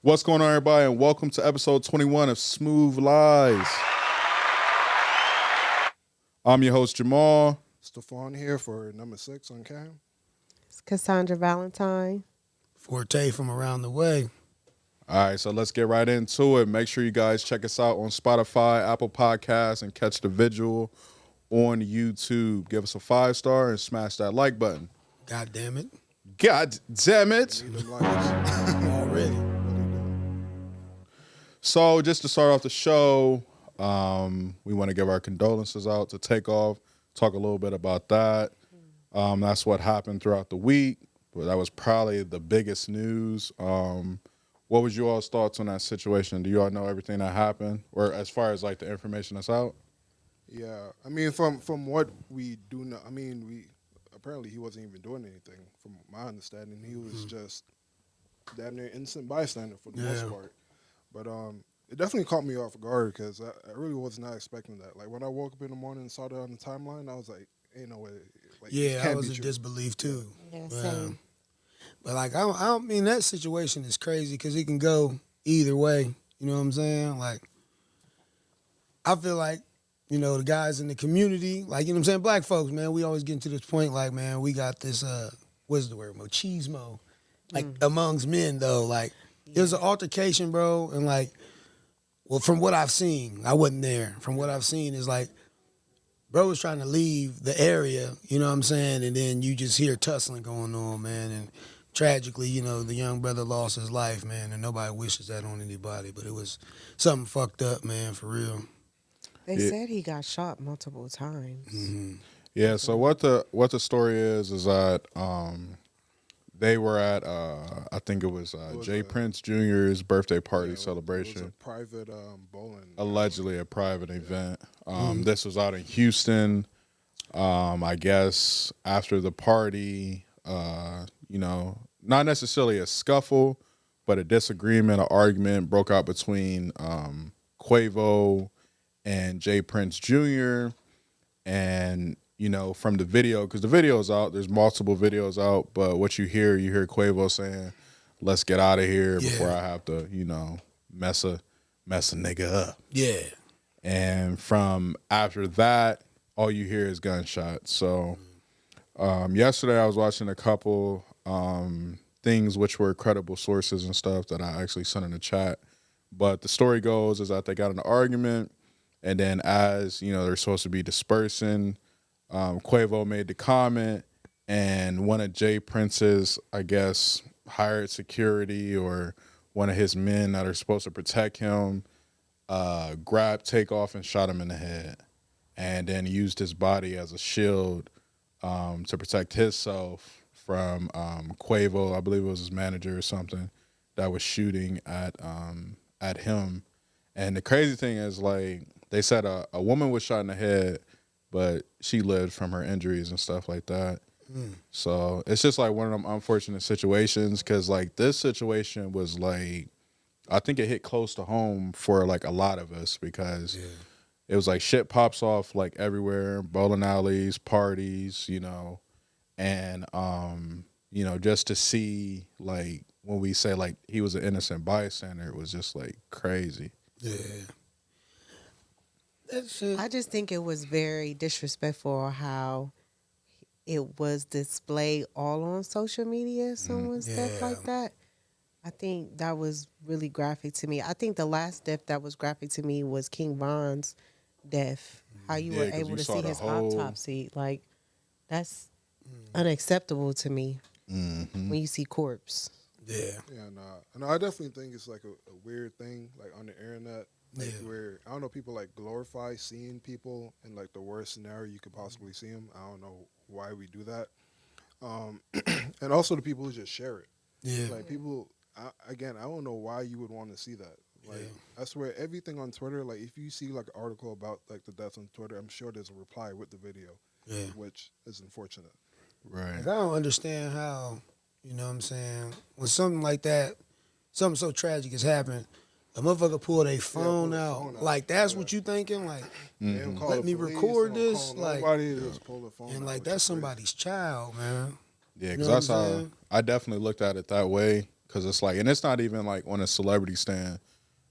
What's going on, everybody, and welcome to episode 21 of Smooth Lies. I'm your host, Jamal. Stephon here for number 6 on Cam. It's Cassandra Valentine. Forte from around the way. All right, so let's get right into it. Make sure you guys check us out on Spotify, Apple Podcasts, and catch the visual on YouTube. Give us a 5-star and smash that like button. God damn it. God damn it. Need them likes. Already. So just to start off the show, we want to give our condolences out to Takeoff, talk a little bit about that. That's what happened throughout the week. But that was probably the biggest news. What was you all's thoughts on that situation? Do you all know everything that happened? Or as far as like the information that's out? Yeah, I mean, from what we do know, I mean, apparently he wasn't even doing anything. From my understanding, he was just damn near innocent bystander for the most part. But it definitely caught me off guard because I really was not expecting that. Like when I woke up in the morning and saw that on the timeline, I was like, "Ain't no way." Like, Yeah, I was in disbelief too. Yeah, same. But like, I don't mean that situation is crazy because it can go either way. You know what I'm saying? Like, I feel like, you know, the guys in the community, like, you know what I'm saying? Black folks, man, we always get to this point like, man, we got this, what's the word? Machismo. Like, amongst men, though. Like, it was an altercation, bro. And like, well, from what I've seen, I wasn't there. From what I've seen is like, bro was trying to leave the area, you know what I'm saying? And then you just hear tussling going on, man. And tragically, you know, the young brother lost his life, man. And nobody wishes that on anybody. But it was something fucked up, man, for real. They said he got shot multiple times. Mm-hmm. Yeah, so what the story is that they were at I think it was Jay Prince Jr.'s birthday party celebration. It was a private bowling. Allegedly a private event. This was out in Houston. I guess after the party, you know, not necessarily a scuffle, but a disagreement, an argument broke out between Quavo and Jay Prince Jr. And, you know, from the video, because the video's out, there's multiple videos out, but what you hear Quavo saying, "Let's get out of here before I have to, you know, mess a nigga up." Yeah. And from after that, all you hear is gunshots. So yesterday I was watching a couple things which were credible sources and stuff that I actually sent in the chat. But the story goes is that they got in an argument, and then as, you know, they're supposed to be dispersing, Quavo made the comment, and one of Jay Prince's, I guess, hired security or one of his men that are supposed to protect him grabbed Takeoff and shot him in the head, and then used his body as a shield to protect himself from Quavo. I believe it was his manager or something that was shooting at him. And the crazy thing is, like, they said a woman was shot in the head, but she lived from her injuries and stuff like that. So it's just like one of them unfortunate situations because, like, this situation was like, I think it hit close to home for like a lot of us because it was like shit pops off like everywhere, bowling alleys, parties, you know, and you know, just to see like when we say like he was an innocent bystander, it was just like crazy. Yeah. That shit. I just think it was very disrespectful how it was displayed all on social media, someone's death like that. I think that was really graphic to me. I think the last death that was graphic to me was King Von's death. How you were 'cause able you to saw see the his whole- autopsy. Like, that's unacceptable to me when you see corpse. Yeah. Yeah, nah. I definitely think it's like a weird thing, like on the internet, like where I don't know, people like glorify seeing people in like the worst scenario you could possibly see them. I don't know why we do that, and also the people who just share it. Yeah. Like people, I don't know why you would want to see that. Like I swear, everything on Twitter, like if you see like an article about like the death on Twitter, I'm sure there's a reply with the video, which is unfortunate. Right. Like, I don't understand how, you know what I'm saying, when something like that, something so tragic has happened, a motherfucker pull their phone out. Like, that's what you thinking? Like, They don't call let the me police, record they don't this? call Like, nobody, they just pull the phone and out, like, which that's is crazy. somebody's child, man. Yeah, You because know that's what I'm how saying? I definitely looked at it that way. because it's like, and it's not even like on a celebrity stand,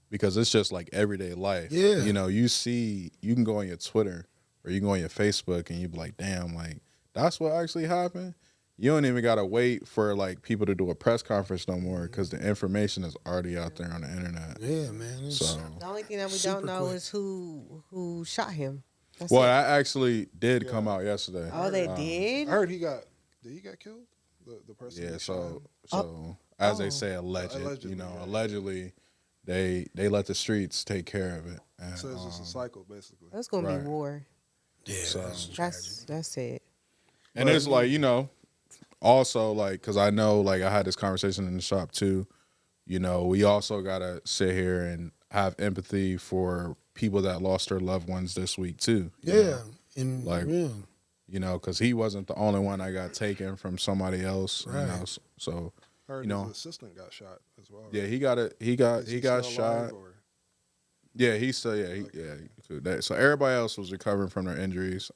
because it's just like everyday life. Yeah. You know, you can go on your Twitter or you can go on your Facebook and you be like, damn, like that's what actually happened. You don't even gotta wait for like people to do a press conference no more, because the information is already out there on the internet. Yeah, man. It's So, The only thing that we Super don't know quick. is who shot him. That's well, it. that actually did come Yeah. out yesterday. Oh, they I did? heard did he get killed? The person. Yeah, who shot him? so as they Oh. say, alleged. Allegedly, You know, yeah. allegedly, they let the streets take care of it. And, So it's just a cycle, basically. That's gonna Right. be war. yeah, So- that's tragic. That's it. and it's like, you know, also like, because I know like I had this conversation in the shop too. You know, we also gotta sit here and have empathy for people that lost their loved ones this week too. you Yeah, know? and Like, yeah. You know, because he wasn't the only one that got taken from somebody else. Right. You know, so Heard you know. his assistant got shot as well. yeah, right? he got it. He got Is he got still alive, shot. or- Yeah, he still so everybody else was recovering from their injuries.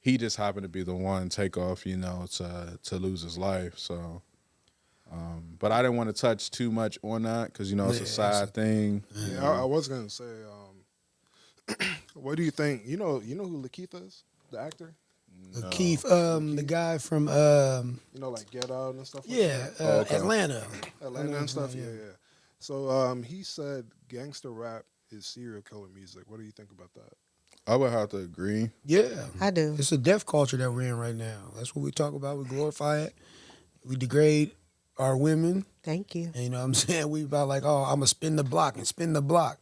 He just happened to be the one takeoff, you know, to lose his life. So, but I didn't want to touch too much on that because you know it's a Yeah, sad thing. Yeah, I was gonna say, what do you think? You know who Lakeith is, the actor. Keith, the guy from You know, like Get Out and stuff. Like yeah, that? okay. Atlanta. Atlanta and stuff. Yeah. Yeah. So he said gangster rap is serial killer music. What do you think about that? I would have to agree. Yeah, I do. it's a death culture that we're in right now. That's what we talk about. We glorify it. We degrade our women. Thank you. And you know what I'm saying? We about like, oh, I'm going to spin the block and spin the block.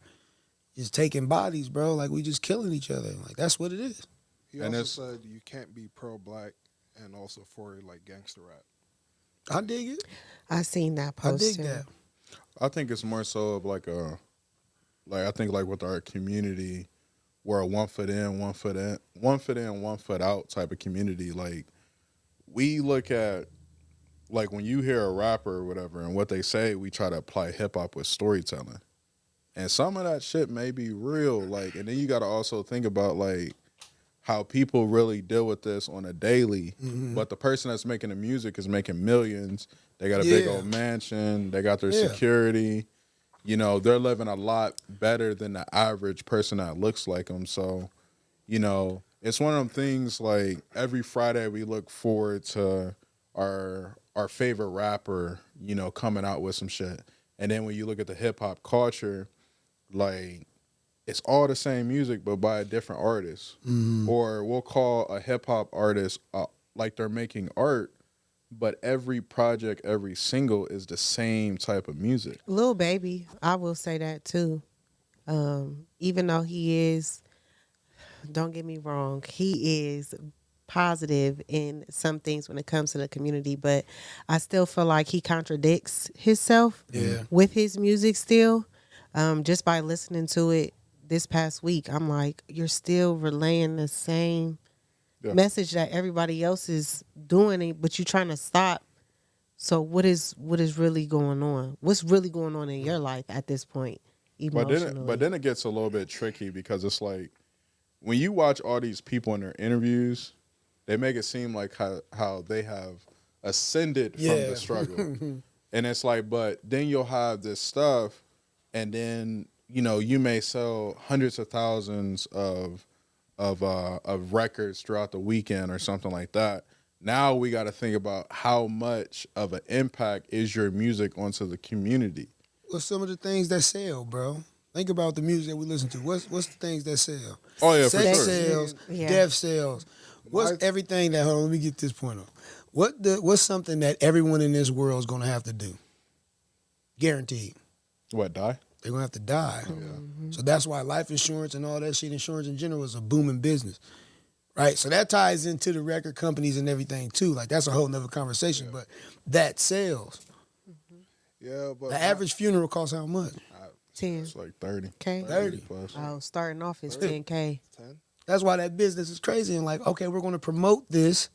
Just taking bodies, bro. Like, we just killing each other. Like, that's what it is. He And also said you can't be pro-black and also for like gangster rap. I dig it. I seen that I post. dig that. I think it's more so of like I think like with our community, we're a 1 foot in, 1 foot in, 1 foot in, 1 foot out type of community. Like we look at like when you hear a rapper or whatever and what they say, we try to apply hip hop with storytelling. And some of that shit may be real. Like, and then you got to also think about like how people really deal with this on a daily. But the person that's making the music is making millions. They got a big Yeah. old mansion. They got their Yeah. security. You know, they're living a lot better than the average person that looks like them. So, you know, it's one of them things like every Friday we look forward to our favorite rapper, you know, coming out with some shit. And then when you look at the hip hop culture, like it's all the same music but by a different artist. Or we'll call a hip hop artist like they're making art, but every project, every single is the same type of music. Lil Baby, I will say that too. Even though he is, don't get me wrong, he is positive in some things when it comes to the community, but I still feel like he contradicts himself with his music still. Just by listening to it this past week, I'm like, you're still relaying the same message that everybody else is doing, but you're trying to stop. So what is really going on? What's really going on in your life at this point, emotionally? But then it gets a little bit tricky because it's like when you watch all these people in their interviews, they make it seem like how they have ascended from the struggle. And it's like, but then you'll have this stuff and then, you know, you may sell hundreds of thousands of records throughout the weekend or something like that. Now we got to think about how much of an impact is your music onto the community. What's some of the things that sell, bro? Think about the music that we listen to. What's the things that sell? Oh yeah, for Sex sure. sales, Yeah. death sales. What's everything that? Hold on, let me get this point on. What's something that everyone in this world is going to have to do? Guaranteed. What, die? They're going to have to die. So that's why life insurance and all that shit, insurance in general, is a booming business. Right? So that ties into the record companies and everything too. Like that's a whole nother conversation. But that sells. Yeah, but The average funeral costs how much? 10. It's like 30. K. 30. plus. Oh, starting off is 10K. 10. That's why that business is crazy. And like, okay, we're going to promote this.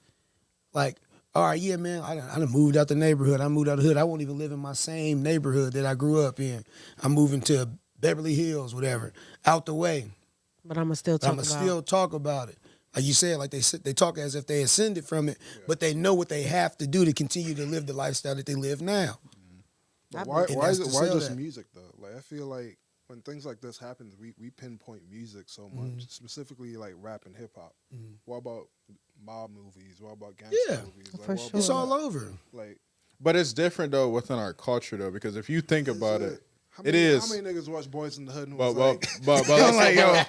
Like, all right, yeah, man, I done moved out the neighborhood. I moved out the hood. I won't even live in my same neighborhood that I grew up in. I'm moving to Beverly Hills, whatever, out the way. But I'm going to still But talk I'm about going to still talk about it. Like you said, like they talk as if they ascended from it, but they know what they have to do to continue to live the lifestyle that they live now. But believe And why that's is it to why sell just that. music though? Like I feel like when things like this happen, we pinpoint music so much, specifically like rap and hip hop. What about mob movies? What about gangster Yeah, movies? Like, for what sure. It's about all that? over. Like, But it's different though within our culture though, because if you think is about it, How it many, is. How many niggas watch Boys in the Hood and But was but like, let's, like, yo,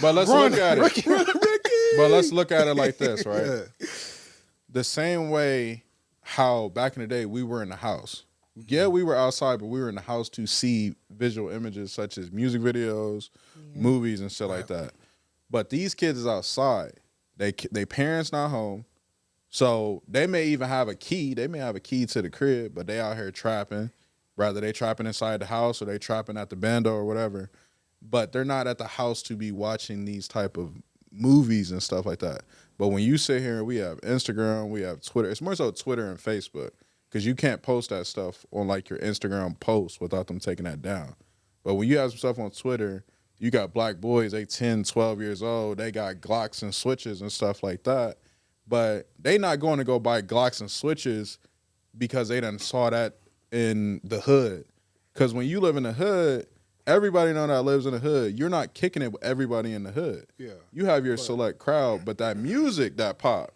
but let's run, look at it. Ricky, run, Ricky. But let's look at it like this, right? Yeah. The same way how back in the day we were in the house. Yeah, we were outside, but we were in the house to see visual images such as music videos, movies, and shit like that. But these kids is outside. They parents not home, so they may even have a key. They may have a key to the crib, but they out here trapping. Rather they trapping inside the house or they trapping at the bando or whatever. But they're not at the house to be watching these type of movies and stuff like that. But when you sit here and we have Instagram, we have Twitter. It's more so Twitter and Facebook because you can't post that stuff on like your Instagram post without them taking that down. But when you have some stuff on Twitter, you got black boys, they 10, 12 years old. They got Glocks and switches and stuff like that. But they not going to go buy Glocks and switches because they done saw that in the hood. Because when you live in the hood, everybody know that lives in the hood. You're not kicking it with everybody in the hood. Yeah. You have your select crowd, but that music, that pop.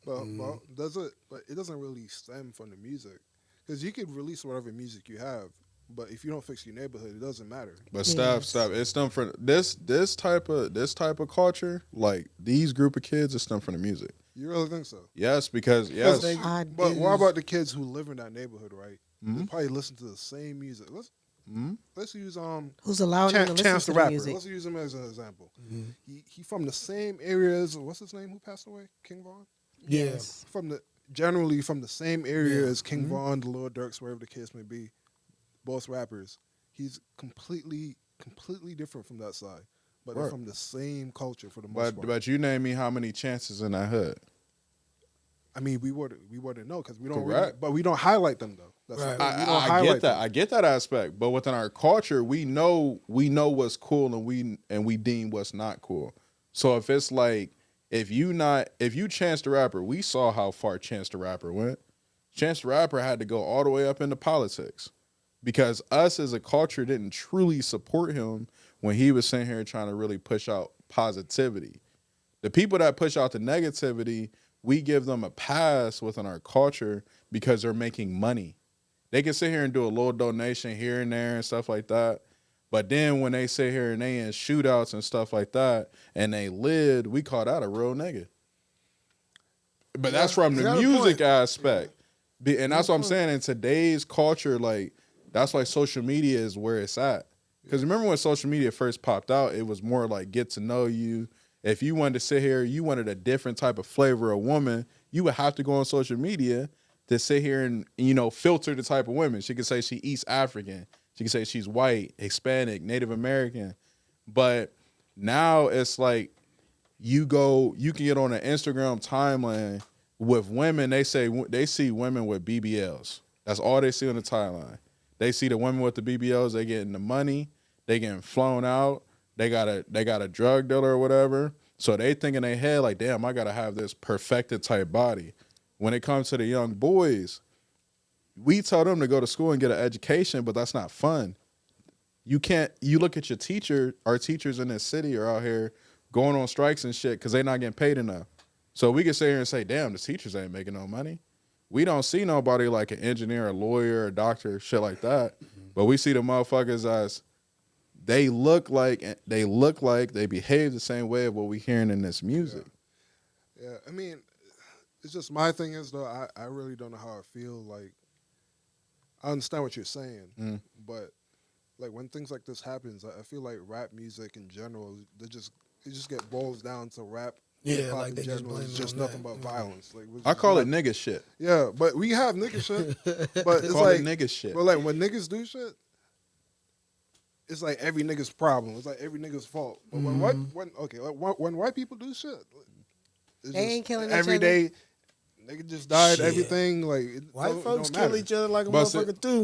Well, does it? But it doesn't really stem from the music, because you could release whatever music you have, but if you don't fix your neighborhood, it doesn't matter. But stuff. It's done for this type of culture. Like these group of kids, it's done for the music. You really think so? Yes, because yes, But what about the kids who live in that neighborhood, right? They probably listen to the same music. Let's use Who's allowing them to listen Chance to the the Rapper. music? Let's use him as an example. He from the same areas. What's his name? Who passed away? King Von. Yes. Generally from the same area as King Von, the Lil Durks, wherever the case may be. Both rappers. He's completely different from that side, but they're from the same culture for the most part. but you name me how many chances in that hood. I mean, we wouldn't know because we don't. Correct. Really, but we don't highlight them though. That's Right. we don't I highlight get that. them. I get that aspect. But within our culture, we know what's cool and we deem what's not cool. So if it's like if you Chance the Rapper, we saw how far Chance the Rapper went. Chance the Rapper had to go all the way up into politics because us as a culture didn't truly support him when he was sitting here trying to really push out positivity. The people that push out the negativity, we give them a pass within our culture because they're making money. They can sit here and do a little donation here and there and stuff like that. But then when they sit here and they in shootouts and stuff like that and they lid, we call that a real nigga. But that's from the music aspect. And that's what I'm saying. In today's culture, like, that's why social media is where it's at. Because remember when social media first popped out, it was more like get to know you. If you wanted to sit here, you wanted a different type of flavor of woman, you would have to go on social media to sit here and, filter the type of women. She could say she East African. She could say she's white, Hispanic, Native American. But now it's like you can get on an Instagram timeline with women. They see women with BBLs. That's all they see on the timeline. They see the women with the BBLs. They getting the money. They getting flown out. They got a drug dealer or whatever. So they think in their head like, damn, I gotta have this perfected type body. When it comes to the young boys, we tell them to go to school and get an education, but that's not fun. You look at your teacher, our teachers in this city are out here going on strikes and shit because they're not getting paid enough. So we can sit here and say, damn, the teachers ain't making no money. We don't see nobody like an engineer, a lawyer, a doctor, shit like that. But we see the motherfuckers as they look like, they behave the same way of what we hearing in this music. Yeah, I mean, it's just my thing is though, I really don't know how I feel. Like, I understand what you're saying, but like when things like this happens, I feel like rap music in general, it just get boils down to rap. Yeah, Hip-hop like in they just general blame is it just on nothing that. but violence. Like I call it nigga shit. Yeah, but we have nigga shit. But it's Call like it nigga shit. But like when niggas do shit, it's like every nigga's problem. It's like every nigga's fault. But when white people do shit, it's They ain't killing each every other. day. Nigga just died. Shit. Everything like White it folks don't kill matter. each other like a But motherfucker too.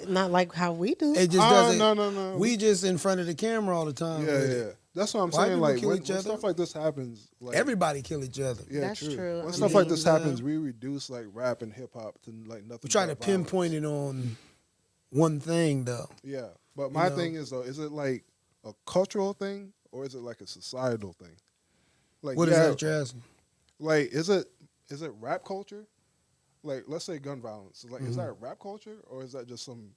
Not like how we do. It just Oh, doesn't. no. We just in front of the camera all the time. Yeah, with yeah. it. That's what I'm White saying. people Like kill when each other. stuff like this happens, like Everybody kill each other. yeah, That's true. When I stuff like mean, this happens, we reduce like rap and hip hop to like nothing. We try to but violence. pinpoint it on one thing though. Yeah, but my thing is though, is it like a cultural thing or is it like a societal thing? Like, What is that you're asking? Like, is it rap culture? Like, let's say gun violence. Like, is that rap culture or is that just some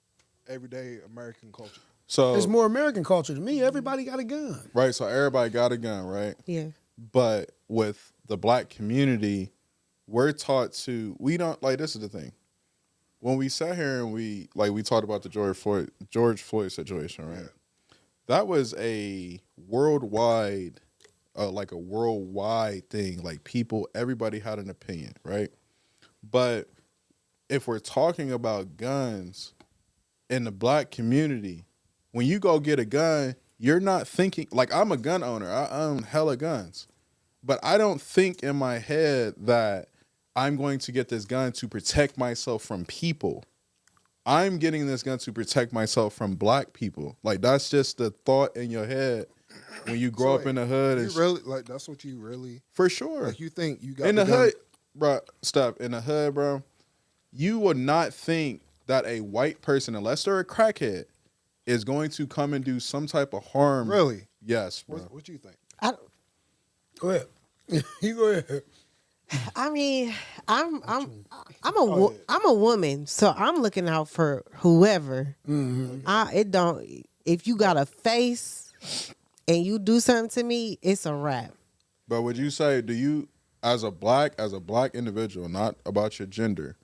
everyday American culture? So It's more American culture to me. Everybody got a gun. right, so everybody got a gun, right? Yeah. But with the black community, we're taught to, we don't, like, this is the thing. When we sat here and we talked about the George Floyd situation, right? That was a worldwide, like a worldwide thing. Like everybody had an opinion, right? But if we're talking about guns in the black community, when you go get a gun, you're not thinking, like, I'm a gun owner. I own hella guns. But I don't think in my head that I'm going to get this gun to protect myself from people. I'm getting this gun to protect myself from black people. Like, that's just the thought in your head when you grow up in the hood. You really, like, that's what you really... For sure. Like, you think you got in the gun. hood, bro, stop. In the hood, bro, you would not think that a white person, unless they're a crackhead, is going to come and do some type of harm. Really? Yes, bro. What you think? Go ahead. You go ahead. I mean, I'm a woman, so I'm looking out for whoever. If you got a face and you do something to me, it's a wrap. But would you say, do you, as a black individual, not about your gender,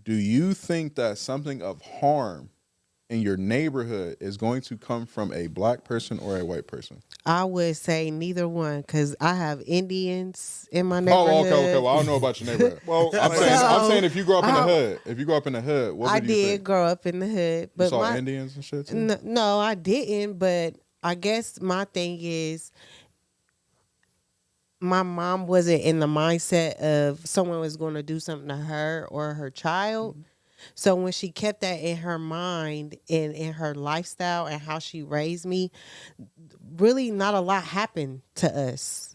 do you think that something of harm in your neighborhood is going to come from a black person or a white person? I would say neither one, because I have Indians in my neighborhood. Oh, okay. Well, I don't know about your neighborhood. Well, I'm saying if you grow up in the hood, what would you think? I did grow up in the hood, but you saw Indians and shit too? No, I didn't. But I guess my thing is, my mom wasn't in the mindset of someone was going to do something to her or her child. Mm-hmm. So when she kept that in her mind and in her lifestyle and how she raised me, really not a lot happened to us.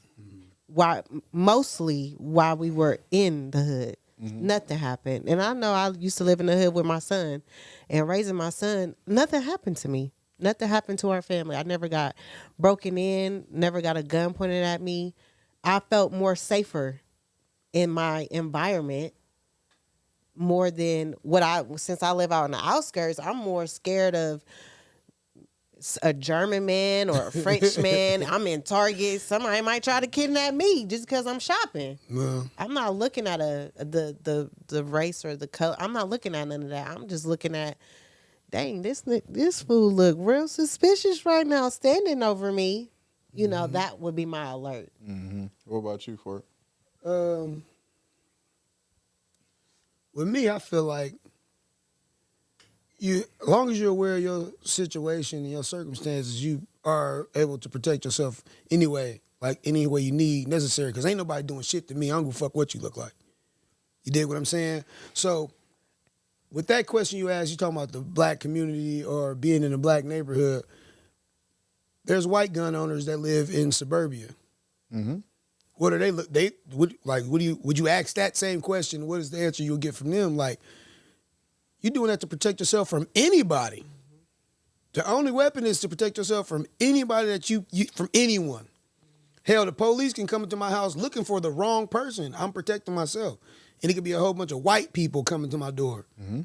Mostly while we were in the hood. Mm-hmm. Nothing happened. And I know I used to live in the hood with my son, and raising my son, nothing happened to me. Nothing happened to our family. I never got broken in, never got a gun pointed at me. I felt more safer in my environment more than since I live out in the outskirts, I'm more scared of a German man or a French man. I'm in Target. Somebody might try to kidnap me just because I'm shopping. No. I'm not looking at the race or the color. I'm not looking at none of that. I'm just looking at, dang, this fool look real suspicious right now, standing over me. You know, that would be my alert. Mm-hmm. What about you, Fort? With me, I feel like as long as you're aware of your situation and your circumstances, you are able to protect yourself anyway, like any way you need necessary. Because ain't nobody doing shit to me. I don't give a fuck what you look like. You dig what I'm saying? So, with that question you asked, you talking about the black community or being in a black neighborhood. There's white gun owners that live in suburbia. Mm-hmm. What are they look? Would you ask that same question? What is the answer you'll get from them? Like, you doing that to protect yourself from anybody. Mm-hmm. The only weapon is to protect yourself from anybody that you from anyone. Hell, the police can come into my house looking for the wrong person. I'm protecting myself, and it could be a whole bunch of white people coming to my door. Mm-hmm.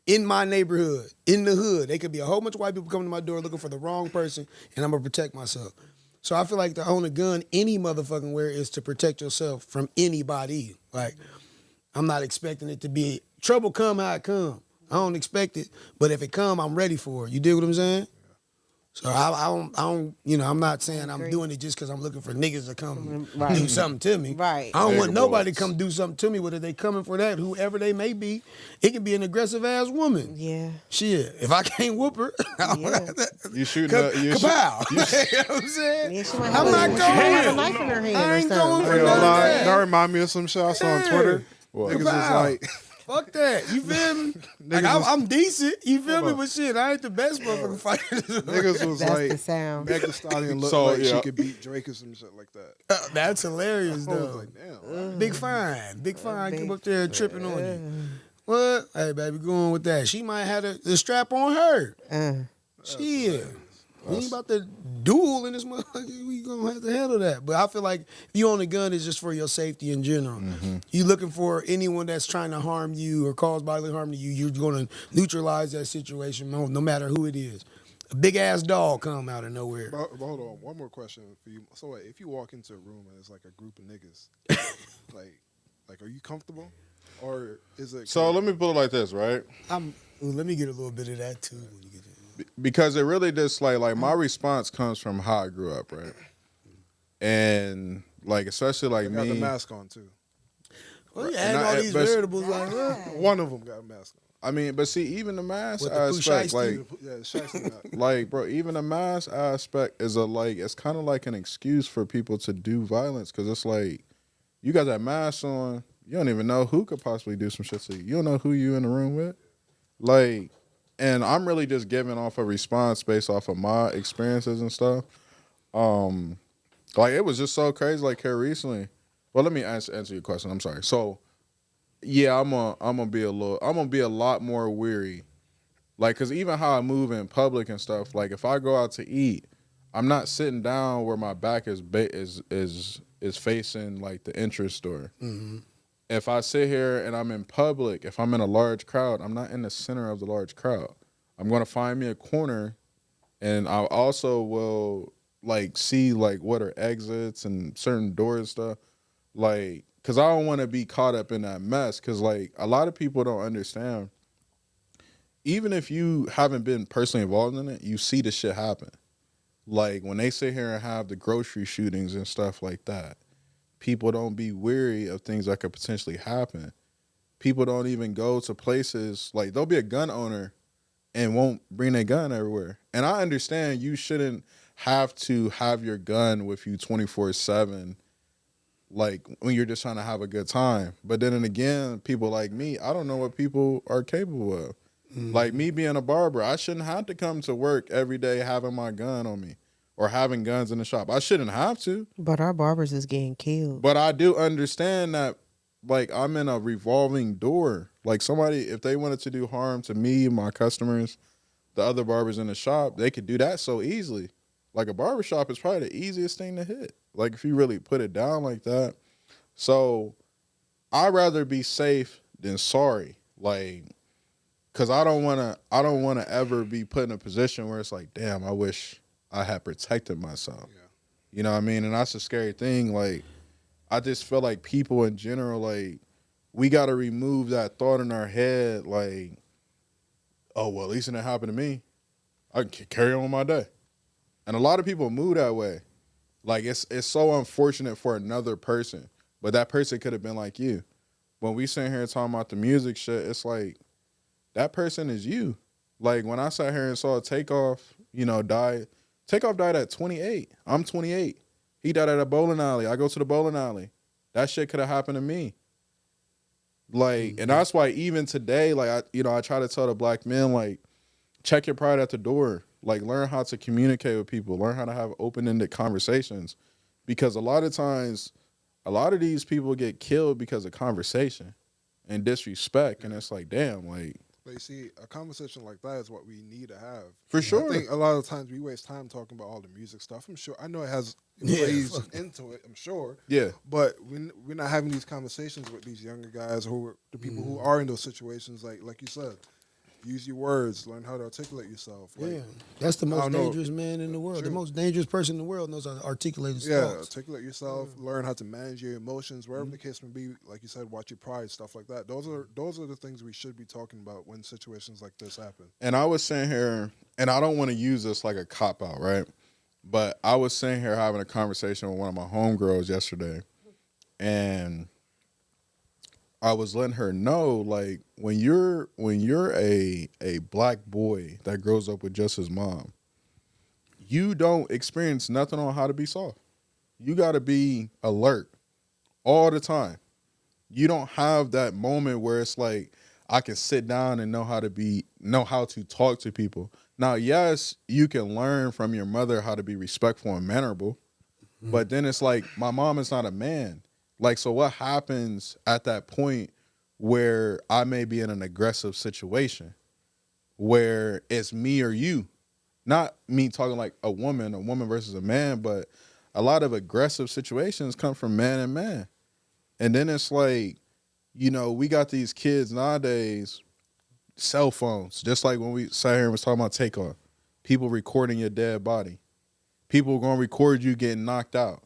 In my neighborhood, in the hood, they could be a whole bunch of white people coming to my door looking for the wrong person, and I'm gonna protect myself. So I feel like to own a gun any motherfucking where is to protect yourself from anybody. Like, I'm not expecting it to be trouble come how it come. I don't expect it, but if it come, I'm ready for it. You dig what I'm saying? So I don't, I'm not saying I'm doing it just because I'm looking for niggas to come do something to me. Right. I don't want nobody to come do something to me, whether they coming for that, whoever they may be. It can be an aggressive ass woman. Yeah. Shit, if I can't whoop her, you shoot kapow. You know what I'm saying? Yeah, I'm not going. Have a knife in her hand I ain't going for none of that. That remind me of some shit I saw on Twitter. Niggas was like, fuck that. You feel me? Like, I'm decent. You feel me? But shit, I ain't the best motherfucking fighter. Niggas was That's like, the sound. Meg Thee Stallion looked like she could beat Drake or some shit like that. That's hilarious, I was though. like, damn. Big fine. Come up there tripping on you. What? Hey, baby, go on with that. She might have the strap on her. Shit. We ain't about to duel in this motherfucker. We gonna have to handle that. But I feel like if you own a gun, it's just for your safety in general. You looking for anyone that's trying to harm you or cause bodily harm to you, you're gonna neutralize that situation no matter who it is. A big ass dog come out of nowhere. But hold on, one more question for you. So wait, if you walk into a room and it's like a group of niggas, like are you comfortable? Or is it So let me put it like this, right? Let me get a little bit of that too. When you get Because it really just like my response comes from how I grew up, right? And like especially like got me, the mask on too. well, you had all these variables like One of them got a mask on. I mean, but see, even the mask With the aspect, Pusheisty. like bro, even the mask aspect is it's kind of like an excuse for people to do violence because it's like you got that mask on, you don't even know who could possibly do some shit to you. You don't know who you in the room with, like. And I'm really just giving off a response based off of my experiences and stuff. Like it was just so crazy. Like here recently. Well, let me answer your question. I'm sorry. So, yeah, I'm gonna be a lot more weary. Like, cause even how I move in public and stuff. Like, if I go out to eat, I'm not sitting down where my back is facing like the entrance door. If I sit here and I'm in public, if I'm in a large crowd, I'm not in the center of the large crowd. I'm going to find me a corner, and I also will like see like what are exits and certain doors and stuff, like because I don't want to be caught up in that mess. Because like a lot of people don't understand. Even if you haven't been personally involved in it, you see the shit happen. Like when they sit here and have the grocery shootings and stuff like that. People don't be wary of things that could potentially happen. People don't even go to places like there'll be a gun owner and won't bring their gun everywhere. And I understand you shouldn't have to have your gun with you 24/7, like when you're just trying to have a good time. But then again, people like me, I don't know what people are capable of. Like me being a barber, I shouldn't have to come to work every day having my gun on me. Or having guns in the shop. I shouldn't have to. But our barbers is getting killed. But I do understand that, like, I'm in a revolving door. Like, somebody, if they wanted to do harm to me, my customers, the other barbers in the shop, they could do that so easily. Like, a barbershop is probably the easiest thing to hit. Like, if you really put it down like that. So, I'd rather be safe than sorry. Like, because I don't want to ever be put in a position where it's like, damn, I wish I had protected myself. Yeah. You know what I mean? And that's a scary thing. Like, I just feel like people in general, like, we got to remove that thought in our head, like, oh, well, at least it didn't happen to me. I can carry on with my day. And a lot of people move that way. Like, it's so unfortunate for another person. But that person could have been like you. When we sit here talking about the music shit, it's like, that person is you. Like, when I sat here and saw Takeoff, die. Takeoff died at 28. I'm 28. He died at a bowling alley. I go to the bowling alley. That shit could have happened to me. Like, and that's why even today, like, I try to tell the black men, like, check your pride at the door. Like, learn how to communicate with people. Learn how to have open-ended conversations. Because a lot of times, a lot of these people get killed because of conversation and disrespect. And it's like, damn, like. But you see, a conversation like that is what we need to have. For sure. I think a lot of times we waste time talking about all the music stuff. I'm sure. I know it plays into it, I'm sure. Yeah. But we're not having these conversations with these younger guys the people who are in those situations, like you said. Use your words. Learn how to articulate yourself. Like, that's the most dangerous man in the world. True. The most dangerous person in the world knows how to articulate his thoughts. Articulate yourself. Learn how to manage your emotions, wherever the case may be. Like you said, watch your pride, stuff like that. Those are the things we should be talking about when situations like this happen. And I was sitting here, and I don't want to use this like a cop out, right? But I was sitting here having a conversation with one of my homegirls yesterday, and I was letting her know, like, when you're a black boy that grows up with just his mom, you don't experience nothing on how to be soft. You got to be alert all the time. You don't have that moment where it's like, I can sit down and know how to talk to people. Now, yes, you can learn from your mother how to be respectful and mannerable, but then it's like, my mom is not a man. Like, so what happens at that point where I may be in an aggressive situation where it's me or you. Not me talking like a woman versus a man, but a lot of aggressive situations come from man and man. And then it's like, we got these kids nowadays, cell phones, just like when we sat here and was talking about Takeoff. People recording your dead body. People going to record you getting knocked out.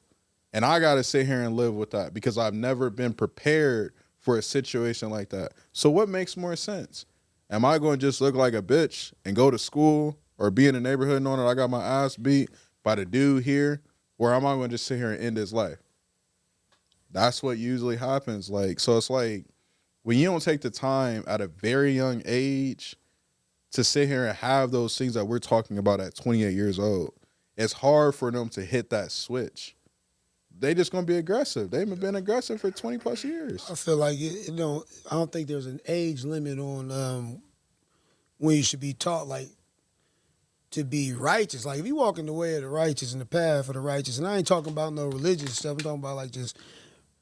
And I got to sit here and live with that because I've never been prepared for a situation like that. So what makes more sense? Am I going to just look like a bitch and go to school or be in the neighborhood knowing that I got my ass beat by the dude here? Or am I going to just sit here and end his life? That's what usually happens. Like, so it's like when you don't take the time at a very young age to sit here and have those things that we're talking about at 28 years old, it's hard for them to hit that switch. They just gonna be aggressive. They've been aggressive for 20 plus years. I feel like I don't think there's an age limit on when you should be taught like to be righteous. Like if you walk in the way of the righteous and the path of the righteous, and I ain't talking about no religious stuff. I'm talking about like just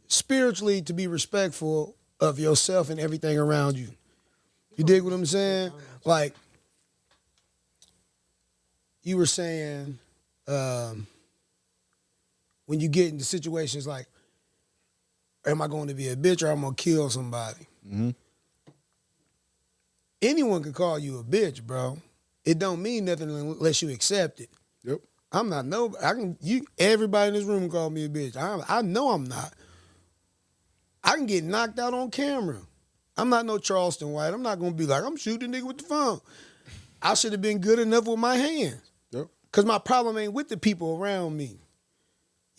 spiritually to be respectful of yourself and everything around you. You dig what I'm saying? Like you were saying. When you get into situations like, am I going to be a bitch or I'm going to kill somebody? Mm-hmm. Anyone can call you a bitch, bro. It don't mean nothing unless you accept it. Yep. I'm not everybody in this room can call me a bitch. I know I'm not. I can get knocked out on camera. I'm not no Charleston White. I'm not going to be like, I'm shooting a nigga with the phone. I should have been good enough with my hands. Yep. Because my problem ain't with the people around me.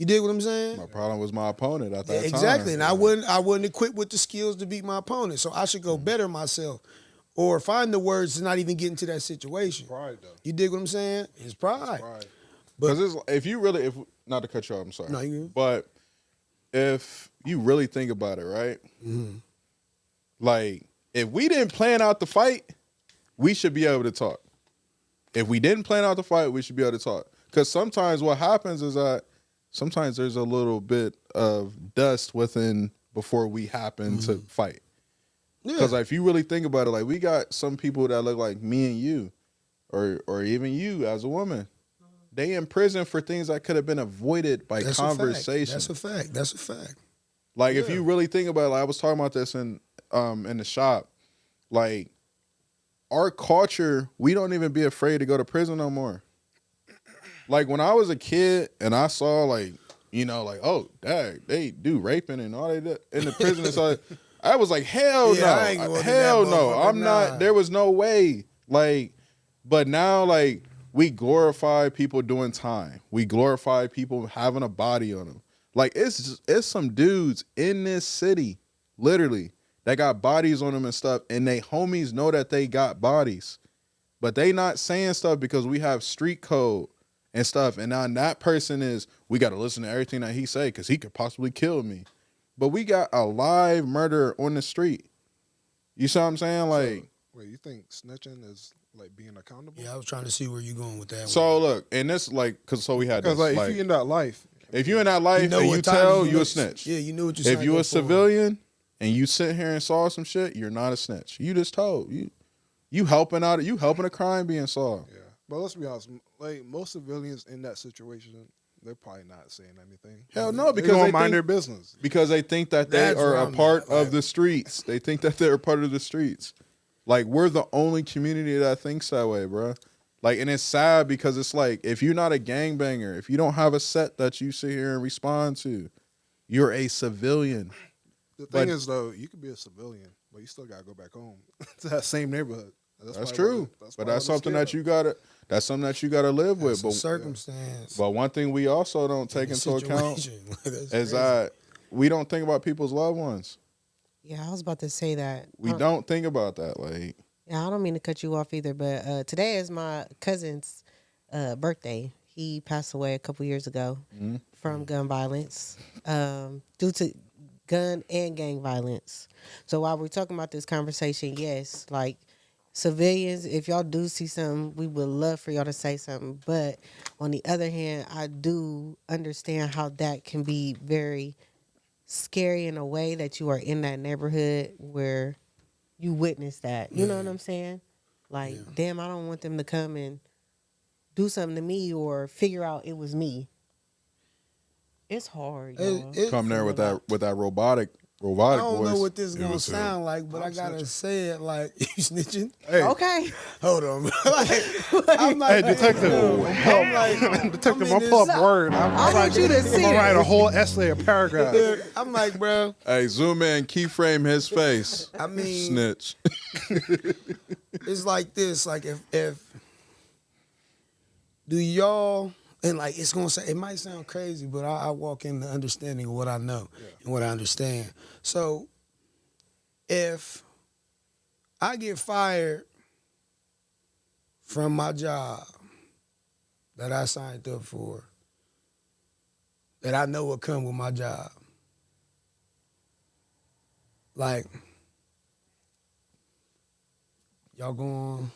You dig what I'm saying? My problem was my opponent at that time. Exactly, and I wasn't equipped with the skills to beat my opponent, so I should go better myself, or find the words to not even get into that situation. Pride, though. You dig what I'm saying? It's pride. Because if not to cut you off, I'm sorry. No, you good. But if you really think about it, right? Mm-hmm. Like, if we didn't plan out the fight, we should be able to talk. If we didn't plan out the fight, we should be able to talk. Because sometimes what happens is that sometimes there's a little bit of dust within before we happen to fight. Because if you really think about it, like we got some people that look like me and you, or even you as a woman. They in prison for things that could have been avoided by conversation. That's a fact. That's a fact. Like if you really think about it, like I was talking about this in the shop. Like our culture, we don't even be afraid to go to prison no more. Like when I was a kid and I saw like, oh, dang, they do raping and all they do in the prison and so I was like, hell no. I'm not, there was no way. Like, but now like we glorify people doing time. We glorify people having a body on them. Like it's some dudes in this city, literally, that got bodies on them and stuff, and they homies know that they got bodies. But they not saying stuff because we have street code and stuff. And now that person we got to listen to everything that he say because he could possibly kill me. But we got a live murderer on the street. You see what I'm saying? Like, so, wait, you think snitching is like being accountable? Yeah, I was trying to see where you going with that. So look, and this like, so we had this. Because like, if you in that life. If you in that life and you tell, you a snitch. Yeah, you knew what you're If you a civilian and you sit here and saw some shit, you're not a snitch. You just told. You helping out. You helping a crime being solved. Yeah. But let's be honest, like most civilians in that situation, they're probably not saying anything. Hell no, because they don't mind their business. Because they think that they are a part of the streets. They think that they're a part of the streets. Like we're the only community that thinks that way, bro. Like, and it's sad because it's like if you're not a gangbanger, if you don't have a set that you sit here and respond to, you're a civilian. The thing is, though, you could be a civilian, but you still gotta go back home to that same neighborhood. That's true. But that's something that you gotta. That's something that you gotta live with. But circumstance. But one thing we also don't take into account is that we don't think about people's loved ones. Yeah, I was about to say that. We don't think about that. Like, yeah, I don't mean to cut you off either, but today is my cousin's birthday. He passed away a couple years ago from gun violence, due to gun and gang violence. So while we're talking about this conversation, yes, like civilians, if y'all do see something, we would love for y'all to say something. But on the other hand, I do understand how that can be very scary in a way that you are in that neighborhood where you witness that. You know what I'm saying? Like, damn, I don't want them to come and do something to me or figure out it was me. It's hard, y'all. Come there with that robotic I don't voice. know what this is It gonna was him. sound like, but I gotta say it like you snitching. Hey, Okay. Hold on, bro. I'm like, hey, detective. I'm like, Detective, I'm I'm in pull up this- word. I want you to I'm see gonna write it. a whole essay, a paragraph. I'm like, bro. Hey, zoom in, keyframe his face. I mean, Snitch. it's like this. Like if do y'all and like it's gonna say it might sound crazy, but I walk in the understanding of what I know and what I understand. So if I get fired from my job that I signed up for, that I know will come with my job, like y'all going.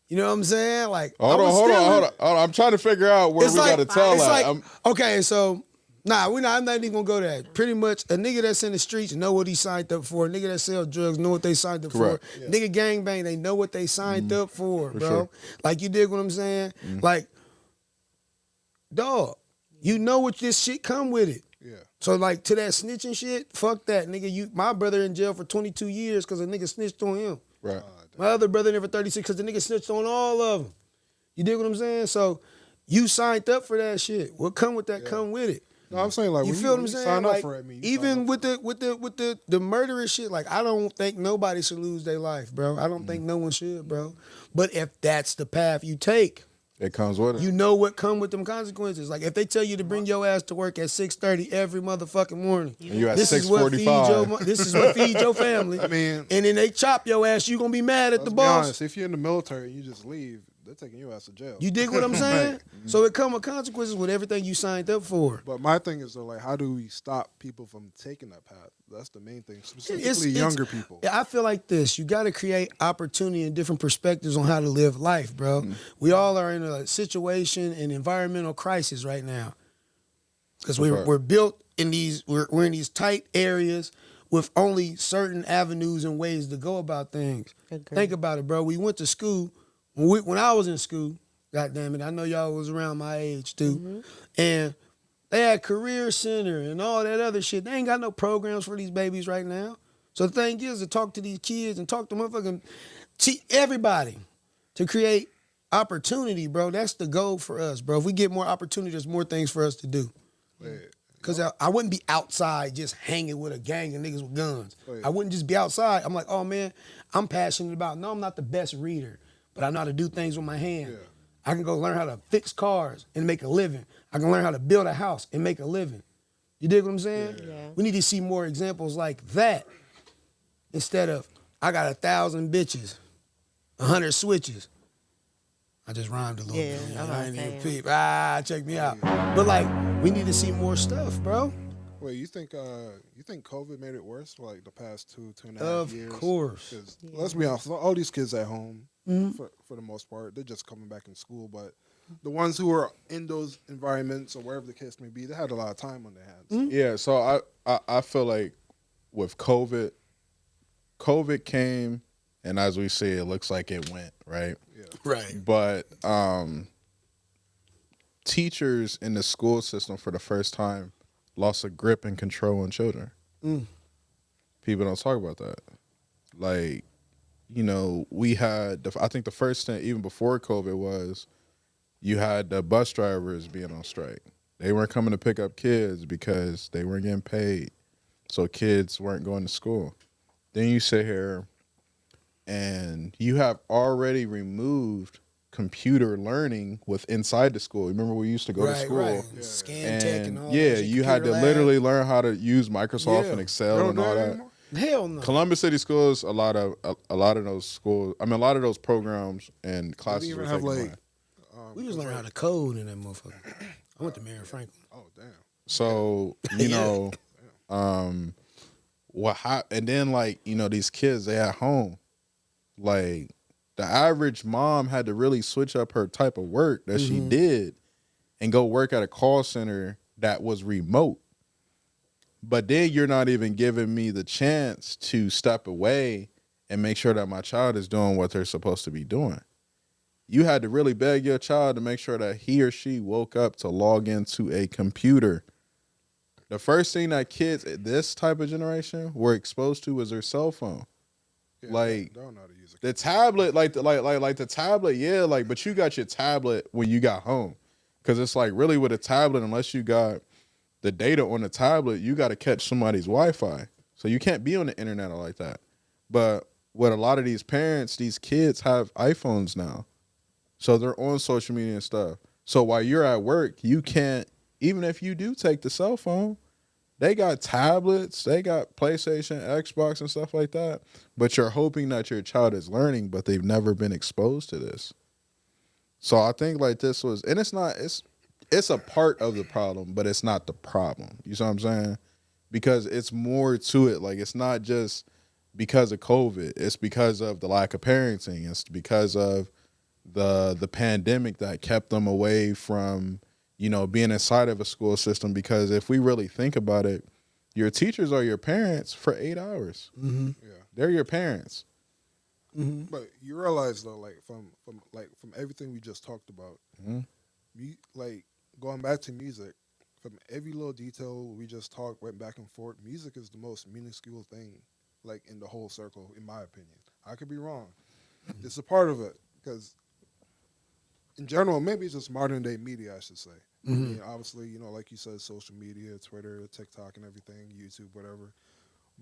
You know what I'm saying? Like, Hold on. I'm trying to figure out where we gotta tell it's that. like, okay, so I'm not even gonna go there. Pretty much, a nigga that's in the streets know what he signed up for. A nigga that sell drugs know what they signed up Correct. for. Nigga gangbang, they know what they signed up for, bro. sure. Like, you dig what I'm saying? Like, dog, you know what this shit come with it. Yeah. So like to that snitching shit, fuck that, nigga. My brother in jail for 22 years because a nigga snitched on him. Right. My other brother never 36 because the nigga snitched on all of them. You dig what I'm saying? So you signed up for that shit. What come with that? Come with it. No, I'm saying like You when feel what when I'm saying? sign Like, up for it, I mean, you even sign up with the murderous shit, like I don't think nobody should lose their life, bro. I don't think no one should, bro. But if that's the path you take, It comes with it. you know what come with them consequences. Like if they tell you to bring your ass to work at 6:30 every motherfucking morning, And you at this is what feeds 6:45. this is what feeds your family. I mean, and then they chop your ass, you gonna be mad at let's the be boss. honest, if you're in the military and you just leave, they're taking your ass to jail. You dig what I'm saying? So it come with consequences with everything you signed up for. But my thing is though, like, how do we stop people from taking that path? That's the main thing, specifically It's- younger people. I feel like this. You got to create opportunity and different perspectives on how to live life, bro. We all are in a situation and environmental crisis right now because we're built in these we're in these tight areas with only certain avenues and ways to go about things. Agreed. Think about it, bro. We went to school when I was in school. God damn it, I know y'all was around my age too, and they had career center and all that other shit. They ain't got no programs for these babies right now. So the thing is to talk to these kids and talk to motherfucking everybody to create opportunity, bro. That's the goal for us, bro. If we get more opportunity, there's more things for us to do. Because I wouldn't be outside just hanging with a gang of niggas with guns. I wouldn't just be outside. I'm like, oh, man, I'm passionate about, no, I'm not the best reader, but I know how to do things with my hand. Yeah. I can go learn how to fix cars and make a living. I can learn how to build a house and make a living. You dig what I'm saying? Yeah. We need to see more examples like that instead of, I got 1,000 bitches, 100 switches. I just rhymed a little Yeah, bit. I'm I ain't even saying. peep. Check me out. But like, we need to see more stuff, bro. Wait, you think COVID made it worse for like the past 2.5 Of years? course. 'Cause let's be honest, all these kids at home, Mm-hmm. for the most part, they're just coming back in school. But the ones who are in those environments or wherever the case may be, they had a lot of time on their hands. Mm-hmm. Yeah, so I feel like with COVID came, and as we see, it looks like it went, right? Right. But teachers in the school system for the first time lost a grip and control on children. People don't talk about that. Like, you know, we had, I think the first thing, even before COVID, was you had the bus drivers being on strike. They weren't coming to pick up kids because they weren't getting paid. So kids weren't going to school. Then you sit here and you have already removed computer learning with inside the school. Remember we used to go to school. Right. Scan tech and all that. yeah, shit, you had to computer lab. literally learn how to use Microsoft Yeah. and Excel They don't and do all it that. anymore? Hell no. Columbus City Schools, a lot of those schools. I mean, a lot of those programs and classes even were have, taken like, away. We just learned how to code in that motherfucker. I went to Marion Franklin. Oh damn. So you know, and then like you know these kids they at home, like the average mom had to really switch up her type of work that she did, and go work at a call center that was remote. But then you're not even giving me the chance to step away and make sure that my child is doing what they're supposed to be doing. You had to really beg your child to make sure that he or she woke up to log into a computer. The first thing that kids this type of generation were exposed to was their cell phone. Yeah, Like they don't know how to use it. the tablet, like the tablet, yeah, like, but you got your tablet when you got home. Cause it's like really with a tablet, unless you got the data on the tablet, you got to catch somebody's Wi-Fi. So you can't be on the internet like that. But with a lot of these parents, these kids have iPhones now. So they're on social media and stuff. So while you're at work, you can't, even if you do take the cell phone, they got tablets, they got PlayStation, Xbox, and stuff like that. But you're hoping that your child is learning, but they've never been exposed to this. So I think like this was, and it's a part of the problem, but it's not the problem. You see what I'm saying? Because it's more to it. Like it's not just because of COVID. It's because of the lack of parenting. It's because of the pandemic that kept them away from, being inside of a school system. Because if we really think about it, your teachers are your parents for 8 hours. Mm-hmm. Yeah. They're your parents. Mm-hmm. But you realize though, like from everything we just talked about, Mhm. like going back to music, from every little detail we just talked, went back and forth. Music is the most minuscule thing, like in the whole circle, in my opinion. I could be wrong. It's a part of it because, in general, maybe it's just modern day media, I should say. I mean, obviously, like you said, social media, Twitter, TikTok, and everything, YouTube, whatever.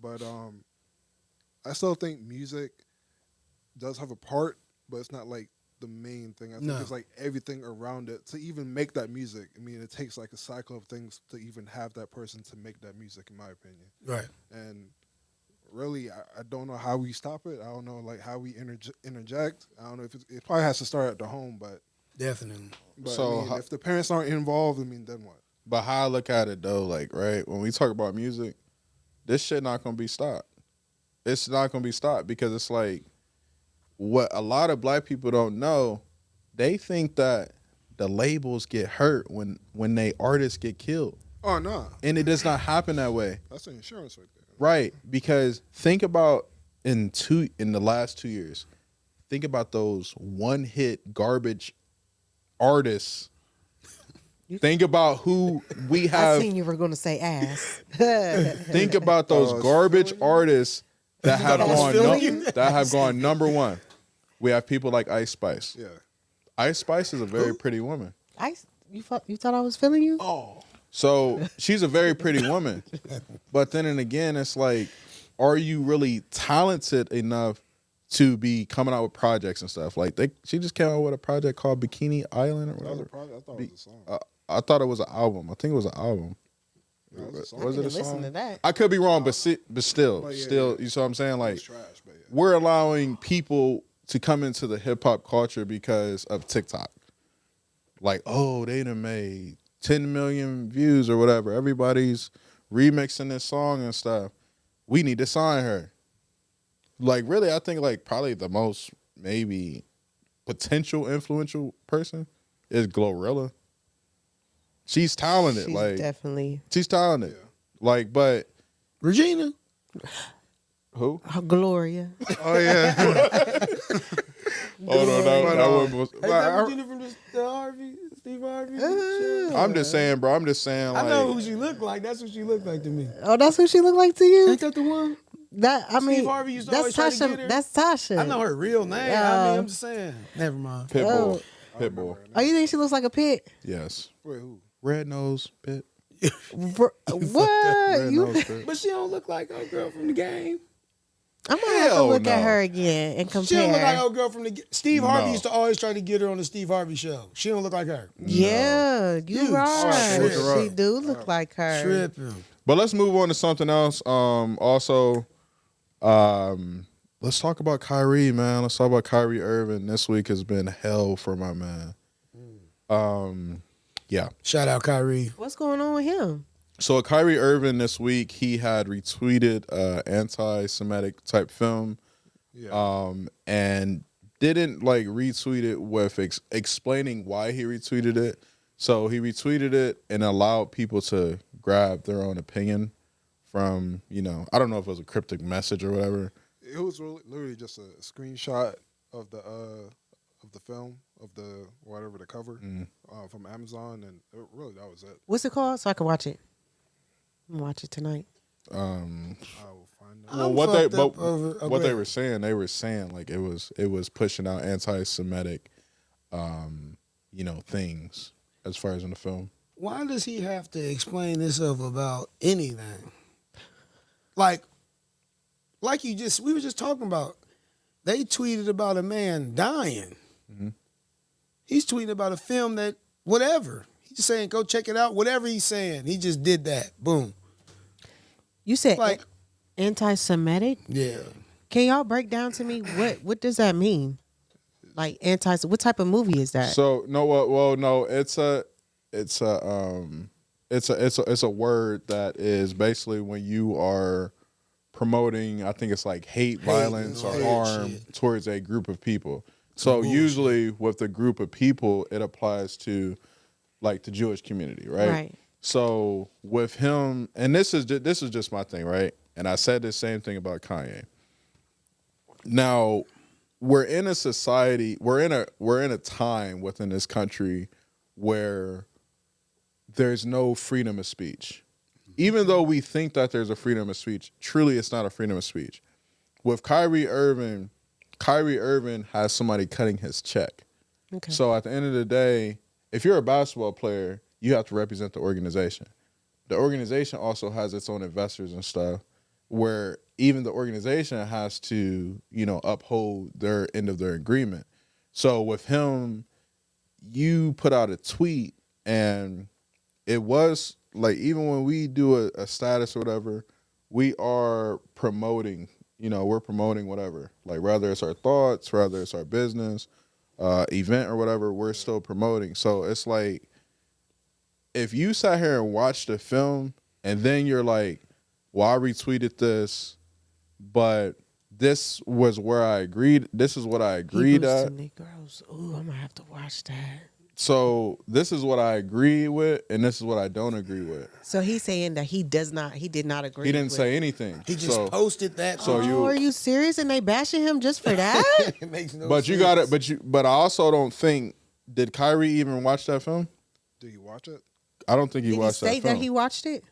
But I still think music does have a part, but it's not like the main thing. I think it's like everything around it to even make that music. I mean, it takes like a cycle of things to even have that person to make that music, in my opinion. Right. And really, I don't know how we stop it. I don't know like how we interject. I don't know if it probably has to start at the home, but Definitely. So I mean, if the parents aren't involved, I mean, then what? But how I look at it though, like, right, when we talk about music, this shit not gonna be stopped. It's not gonna be stopped because it's like what a lot of black people don't know, they think that the labels get hurt when they artists get killed. Oh no, And it does not happen that way. that's an insurance right there. Right. Because think about in the last 2 years, think about those one hit garbage artists. Think about who we I have. seen you were going to say ass. Think about those Oh, it's garbage feeling artists that have I was gone feeling you? that have gone number one. We have people like Ice Spice. Yeah, Ice Spice is a very pretty woman. You thought I was feeling you? Oh. So she's a very pretty woman. But then and again, it's like, are you really talented enough to be coming out with projects and stuff? Like she just came out with a project called Bikini Island or that was whatever. a project. I thought it was a song. I thought it was an album. I think it was an album. No, it was a song. Was it a Listen song? to that. I could be wrong, but still, But yeah, you see what I'm saying? It Like, was trash, but yeah. we're allowing people to come into the hip hop culture because of TikTok. Like, oh, they done made 10 million views or whatever. Everybody's remixing this song and stuff. We need to sign her. Like, really, I think like probably the most maybe potential influential person is Glorilla. She's talented. She's like definitely she's talented. Yeah. Like, but Regina. who? Gloria. Oh yeah. Oh no, that one was. Ain't that Regina from the Harvey, Steve Harvey show? I'm just saying, bro. I'm just saying, like, I know who she looked like. That's what she looked like to me. Oh, that's who she looked like to you? Ain't that the one? I mean, Harvey used to that's always try to get Tasha. her. That's Tasha. I know her real name. I mean, I'm just saying. Never mind. Pitbull. Pitbull. Oh, you think she looks like a pit? Yes. Wait, who? Red nose pit. What? Red You? nose pit. But she don't look like old girl from the game. I'm gonna have to Hell look at no. her again and compare. She don't look like old girl from the Steve Harvey No. used to always try to get her on the Steve Harvey show. She don't look like her. Yeah, you You right. look her She up. do look like her. Tripping. But let's move on to something else. Also, let's talk about Kyrie, man. Let's talk about Kyrie Irving. This week has been hell for my man. Yeah. Shout out Kyrie. What's going on with him? So Kyrie Irving this week, he had retweeted anti-Semitic type film, Yeah. and didn't like retweet it with explaining why he retweeted it. So he retweeted it and allowed people to grab their own opinion from, I don't know if it was a cryptic message or whatever. It was literally just a screenshot of the film of the whatever the cover from Amazon, and really that was it. What's it called? So I can watch it. I'm gonna watch it tonight. I will find out. Well, what they were saying like it was pushing out anti-Semitic, things as far as in the film. Why does he have to explain himself about anything? Like we were just talking about. They tweeted about a man dying. Mm-hmm. He's tweeting about a film that whatever. He's saying go check it out. Whatever he's saying, he just did that. Boom. You said Like anti-Semitic? yeah. Can y'all break down to me what does that mean? Like what type of movie is that? So no, it's a word that is basically when you are promoting, I think it's like hate, violence, or harm towards a group of people. So usually with a group of people, it applies to like the Jewish community, right? Right. So with him, and this is just my thing, right? And I said the same thing about Kanye. Now, we're in a society, we're in a time within this country where there's no freedom of speech. Even though we think that there's a freedom of speech, truly it's not a freedom of speech. With Kyrie Irving has somebody cutting his check. Okay. So at the end of the day, if you're a basketball player, you have to represent the organization. The organization also has its own investors and stuff, where even the organization has to, uphold their end of their agreement. So with him, you put out a tweet, and it was like, even when we do a status or whatever, we are promoting, we're promoting whatever. Like, whether it's our thoughts, whether it's our business, event or whatever, we're still promoting. So it's like, if you sat here and watched the film and then you're like, well, I retweeted this, but this was where I agreed. This is what I agreed at. Negroes. Ooh, I'm gonna have to watch that. So this is what I agree with, and this is what I don't agree with. So he's saying that he did not agree. He didn't say anything. He just posted that. So are you serious? And they bashing him just for that? It makes no but sense. you got it. But I also don't think, did Kyrie even watch that film? Did you watch it? I don't think he Did he watched that say film. that he watched it?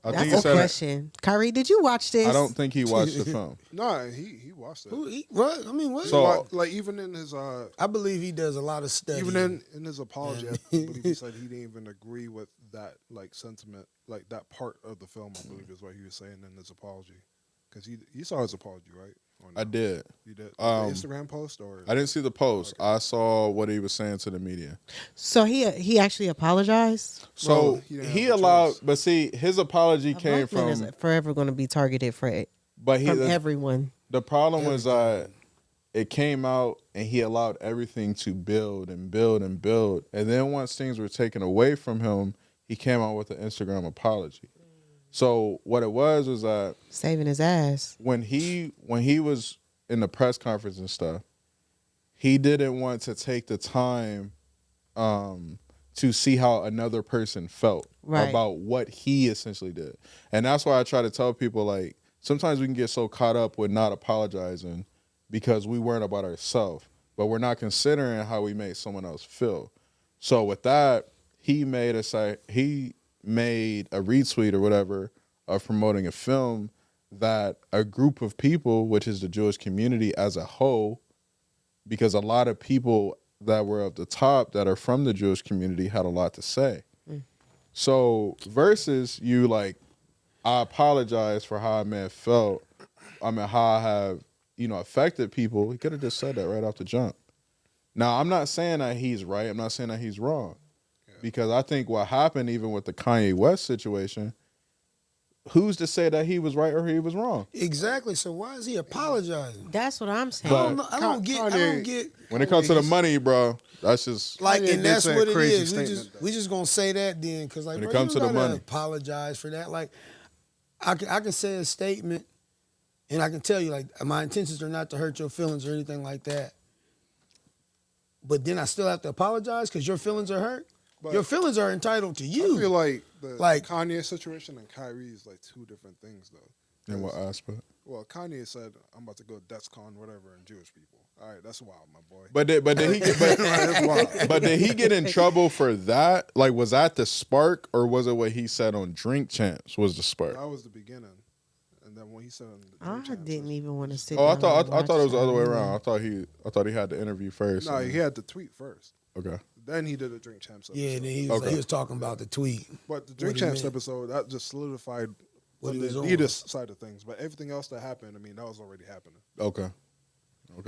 I That's think he a said question. Kyrie, did you watch this? I don't think he watched the film. No, he watched it. What? I mean, what? So- Like even in his I believe he does a lot of studying. even in his apology, I believe he said he didn't even agree with that like sentiment, like that part of the film. I believe is what he was saying in his apology, because you saw his apology, right? Or no? I did. You did. The Um, Instagram post or I didn't see the post. I saw what he was saying to the media. So he actually apologized. So Well, he didn't he have a allowed, choice. but see, his apology A came black man from. is forever going to be targeted from But everyone. the problem was that it came out and he allowed everything to build and build and build. And then once things were taken away from him, he came out with an Instagram apology. So what it was that Saving his ass. when he was in the press conference and stuff, he didn't want to take the time to see how another person felt Right. about what he essentially did. And that's why I try to tell people, like, sometimes we can get so caught up with not apologizing because we weren't about ourselves, but we're not considering how we made someone else feel. So with that, he made a retweet or whatever of promoting a film that a group of people, which is the Jewish community as a whole, because a lot of people that were at the top that are from the Jewish community had a lot to say. So versus you like, I apologize for how I may have felt. I mean, how I have, affected people. He could have just said that right off the jump. Now, I'm not saying that he's right. I'm not saying that he's wrong. Because I think what happened even with the Kanye West situation, who's to say that he was right or he was wrong? Exactly. So why is he apologizing? That's what I'm saying. I don't get. When it comes to the money, bro, that's just Like, Kanye and did that's say a what it crazy is. statement, We just gonna say that then, because like When it bro, comes you to don't the gotta money. apologize for that. Like, I can say a statement, and I can tell you like my intentions are not to hurt your feelings or anything like that. But then I still have to apologize because your feelings are hurt. But Your feelings are entitled to I you. feel like the Like- Kanye situation and Kyrie is like two different things, though. In what aspect? Well, Kanye said, "I'm about to go DESCON, whatever," and Jewish people. All right, that's wild, my boy. But did he get, That's wild. but did he get in trouble for that? Like, was that the spark, or was it what he said on Drink Champs was the spark? That was the beginning, and then when he said, on the I Drink Champs, didn't even want to sit. Oh, I down thought and I thought it was the watch other way that. around. I thought he had the interview first. No, and he had the tweet first. okay. Then he did a Drink Champs episode. Yeah, and then he was talking about the tweet. But the Drink he Champs meant. episode, that just solidified What on he the was on. Adidas side of things. But everything else that happened, I mean, that was already happening. Okay.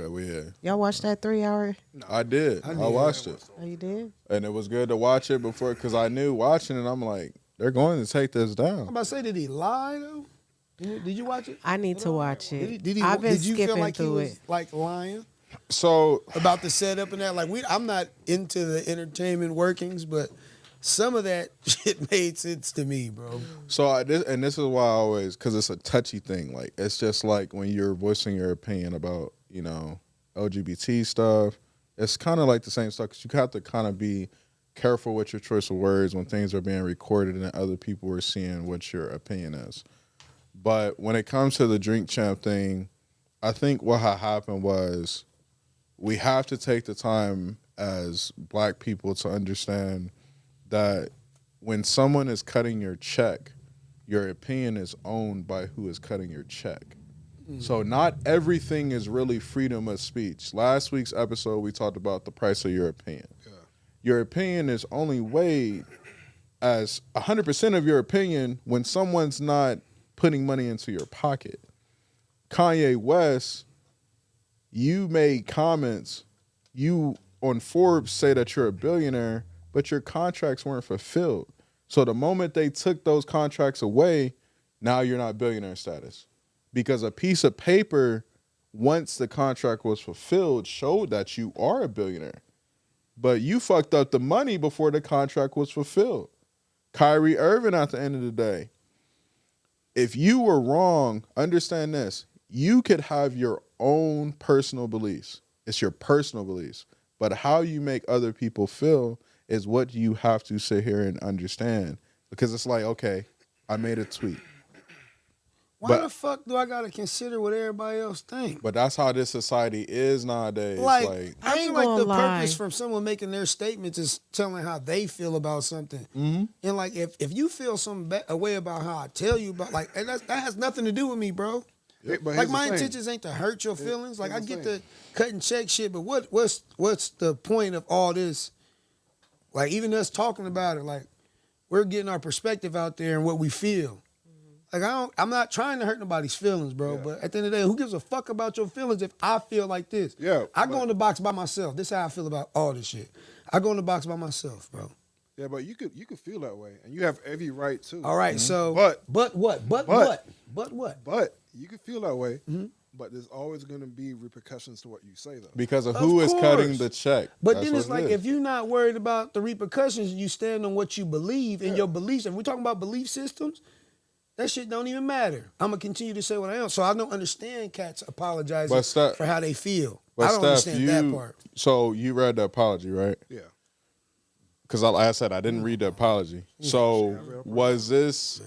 Well, yeah. Y'all watched that 3 hour? I did. I watched it. Oh, you did? And it was good to watch it before, because I knew watching it, I'm like, they're going to take this I'm down. about to say, did he lie though? Did you watch it? I need to watch it. Did he? I've been Did you feel skipping like he through was it. like lying So about the setup and that? Like I'm not into the entertainment workings, but some of that shit made sense to me, bro. this is why I always, because it's a touchy thing. Like, it's just like when you're voicing your opinion about, LGBT stuff, it's kind of like the same stuff, because you have to kind of be careful with your choice of words when things are being recorded and other people are seeing what your opinion is. But when it comes to the Drink Champ thing, I think what had happened was we have to take the time as black people to understand that when someone is cutting your check, your opinion is owned by who is cutting your check. So not everything is really freedom of speech. Last week's episode, we talked about the price of your opinion. Yeah. Your opinion is only weighed as 100% of your opinion when someone's not putting money into your pocket. Kanye West, you made comments, you on Forbes say that you're a billionaire, but your contracts weren't fulfilled. So the moment they took those contracts away, now you're not billionaire status. Because a piece of paper, once the contract was fulfilled, showed that you are a billionaire. But you fucked up the money before the contract was fulfilled. Kyrie Irving, at the end of the day, if you were wrong, understand this. You could have your own personal beliefs. It's your personal beliefs. But how you make other people feel is what you have to sit here and understand. Because it's like, okay, I made a tweet. Why the fuck do I gotta consider what everybody else think? But that's how this society is nowadays. Like, Like I ain't feel like gonna the lie. purpose from someone making their statements is telling how they feel about something. Mm-hmm. And like, if you feel a way about how I tell you about, like, and that has nothing to do with me, bro. But Like, here's my the thing. intentions ain't to hurt your feelings. Like, I here's the get thing. the cut and check shit, but what's the point of all this? Like, even us talking about it, like, we're getting our perspective out there and what we feel. Like, I'm not trying to hurt nobody's feelings, bro. Yeah. But at the end of the day, who gives a fuck about your feelings if I feel like this? Yeah, I go but- in the box by myself. This is how I feel about all this shit. I go in the box by myself, bro. Yeah, but you could feel that way, and you have every right to. All right, so But- but what? but- What? But you can feel that way. But there's always going to be repercussions to what you say, though. because of Of who is cutting course. the check. But That's then it's what it like, is. if you're not worried about the repercussions, you stand on what you believe and your beliefs. And we're talking about belief systems, that shit don't even matter. I'm gonna continue to say what I am. So I don't understand cats apologizing But Steph- for how they feel. But I don't Steph, understand that part. So you read the apology, right? Yeah. Because like I said, I didn't read the apology. So was this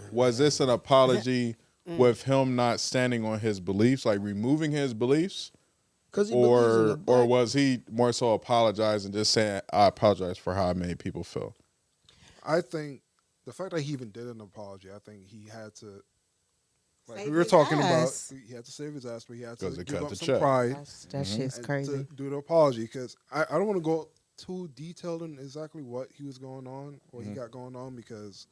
an apology with him not standing on his beliefs, like removing his beliefs, Because he believes in the or black- was he more so apologizing, just saying I apologize for how I made people feel? I think the fact that he even did an apology, I think he had to. Like Save we were his talking ass. about, he had to save his ass, but he had to 'Cause it give cut up the some check. pride That shit's and crazy. to do the apology. Because I don't want to go too detailed in exactly what he was going on, what he got going on, because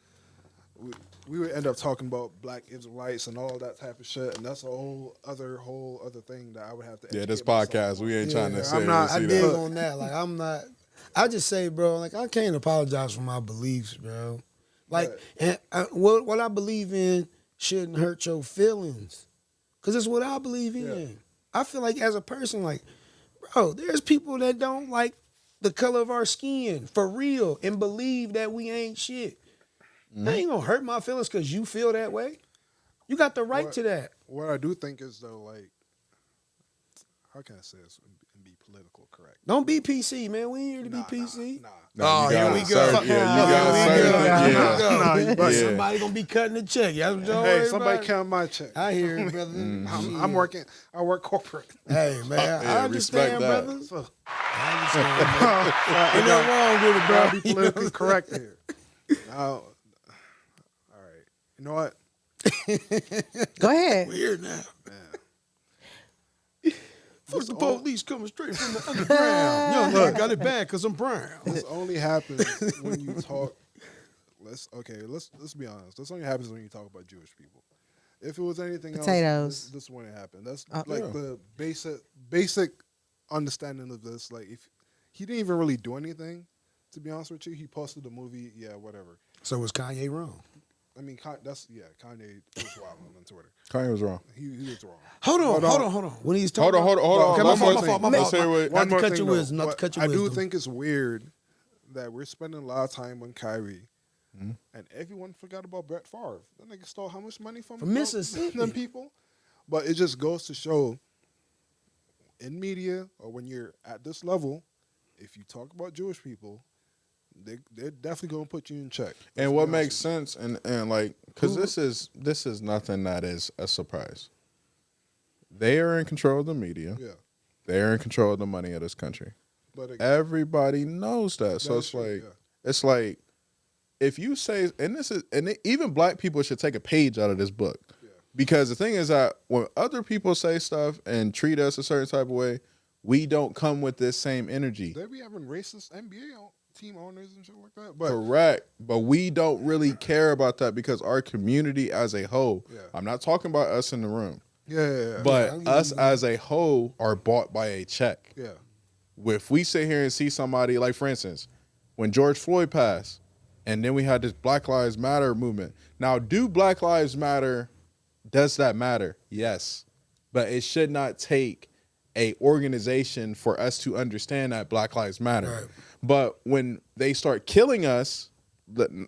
we would end up talking about black Israelites and all that type of shit, and that's a whole other thing that I would have to. Yeah, this educate myself podcast, on. we ain't trying to say. I'm not- I see dig that. on that. Like, I'm not. I just say, bro, like, I can't apologize for my beliefs, bro. Like, and what I believe in shouldn't hurt your feelings, because it's what I believe in. Yeah. I feel like as a person, like, bro, there's people that don't like the color of our skin for real and believe that we ain't shit. That ain't gonna hurt my feelings because you feel that way. You got the right to that. What I do think is though, like, how can I say this and be political correct? Don't be PC, man. We ain't here to be PC. Nah. No, Oh, you here gotta we go. serve- Yeah, you gotta Here we serve go. it. Here Yeah. we go. Nah, but Yeah. Somebody gonna be cutting the check. That's what y'all Hey, worried somebody about? count my check. I hear it, brother. I'm working. I work corporate. Hey, man. Yeah, I respect understand, that. brother. So I understand, man. Ain't nothing wrong with it, bro. gotta be politically correct here. All right. You know what? Go ahead. We're here now. Fuck the all- police coming straight from the underground. Young man got it bad because I'm brown. This only happens when you talk. Let's be honest. This only happens when you talk about Jewish people. If it was anything Potatoes. else, this wouldn't happen. That's Yeah. the basic understanding of this. Like, if he didn't even really do anything, to be honest with you, he posted a movie. Yeah, whatever. So was Kanye wrong? I mean, Kanye was wild on Twitter. Kanye was wrong. He was wrong. Hold on. When he's talking Hold on. Okay, One more my thing. fault. Let's hear what- Not to more cut thing, your though. wisdom. Not to But cut your I wisdom. do think it's weird that we're spending a lot of time on Kyrie, Mm-hmm. and everyone forgot about Brett Favre. That nigga stole how much money from Mississippi. them people? But it just goes to show, in media or when you're at this level, if you talk about Jewish people, they're definitely gonna put you in check. And what makes sense, and like, because this is nothing that is a surprise. They are in control of the media. Yeah, They are in control of the money of this country. but Everybody knows that. So That's it's true, like, yeah. it's like, if you say, even black people should take a page out of this book, because the thing is that when other people say stuff and treat us a certain type of way, we don't come with this same energy. they be having racist NBA team owners and shit like that. But Correct. But we don't really care about that because our community as a whole, Yeah. I'm not talking about us in the room, yeah. but us as a whole are bought by a check. yeah. If we sit here and see somebody, like for instance, when George Floyd passed, and then we had this Black Lives Matter movement. Now, do Black Lives Matter, does that matter? Yes. But it should not take a organization for us to understand that Black Lives Matter. Right. But when they start killing us,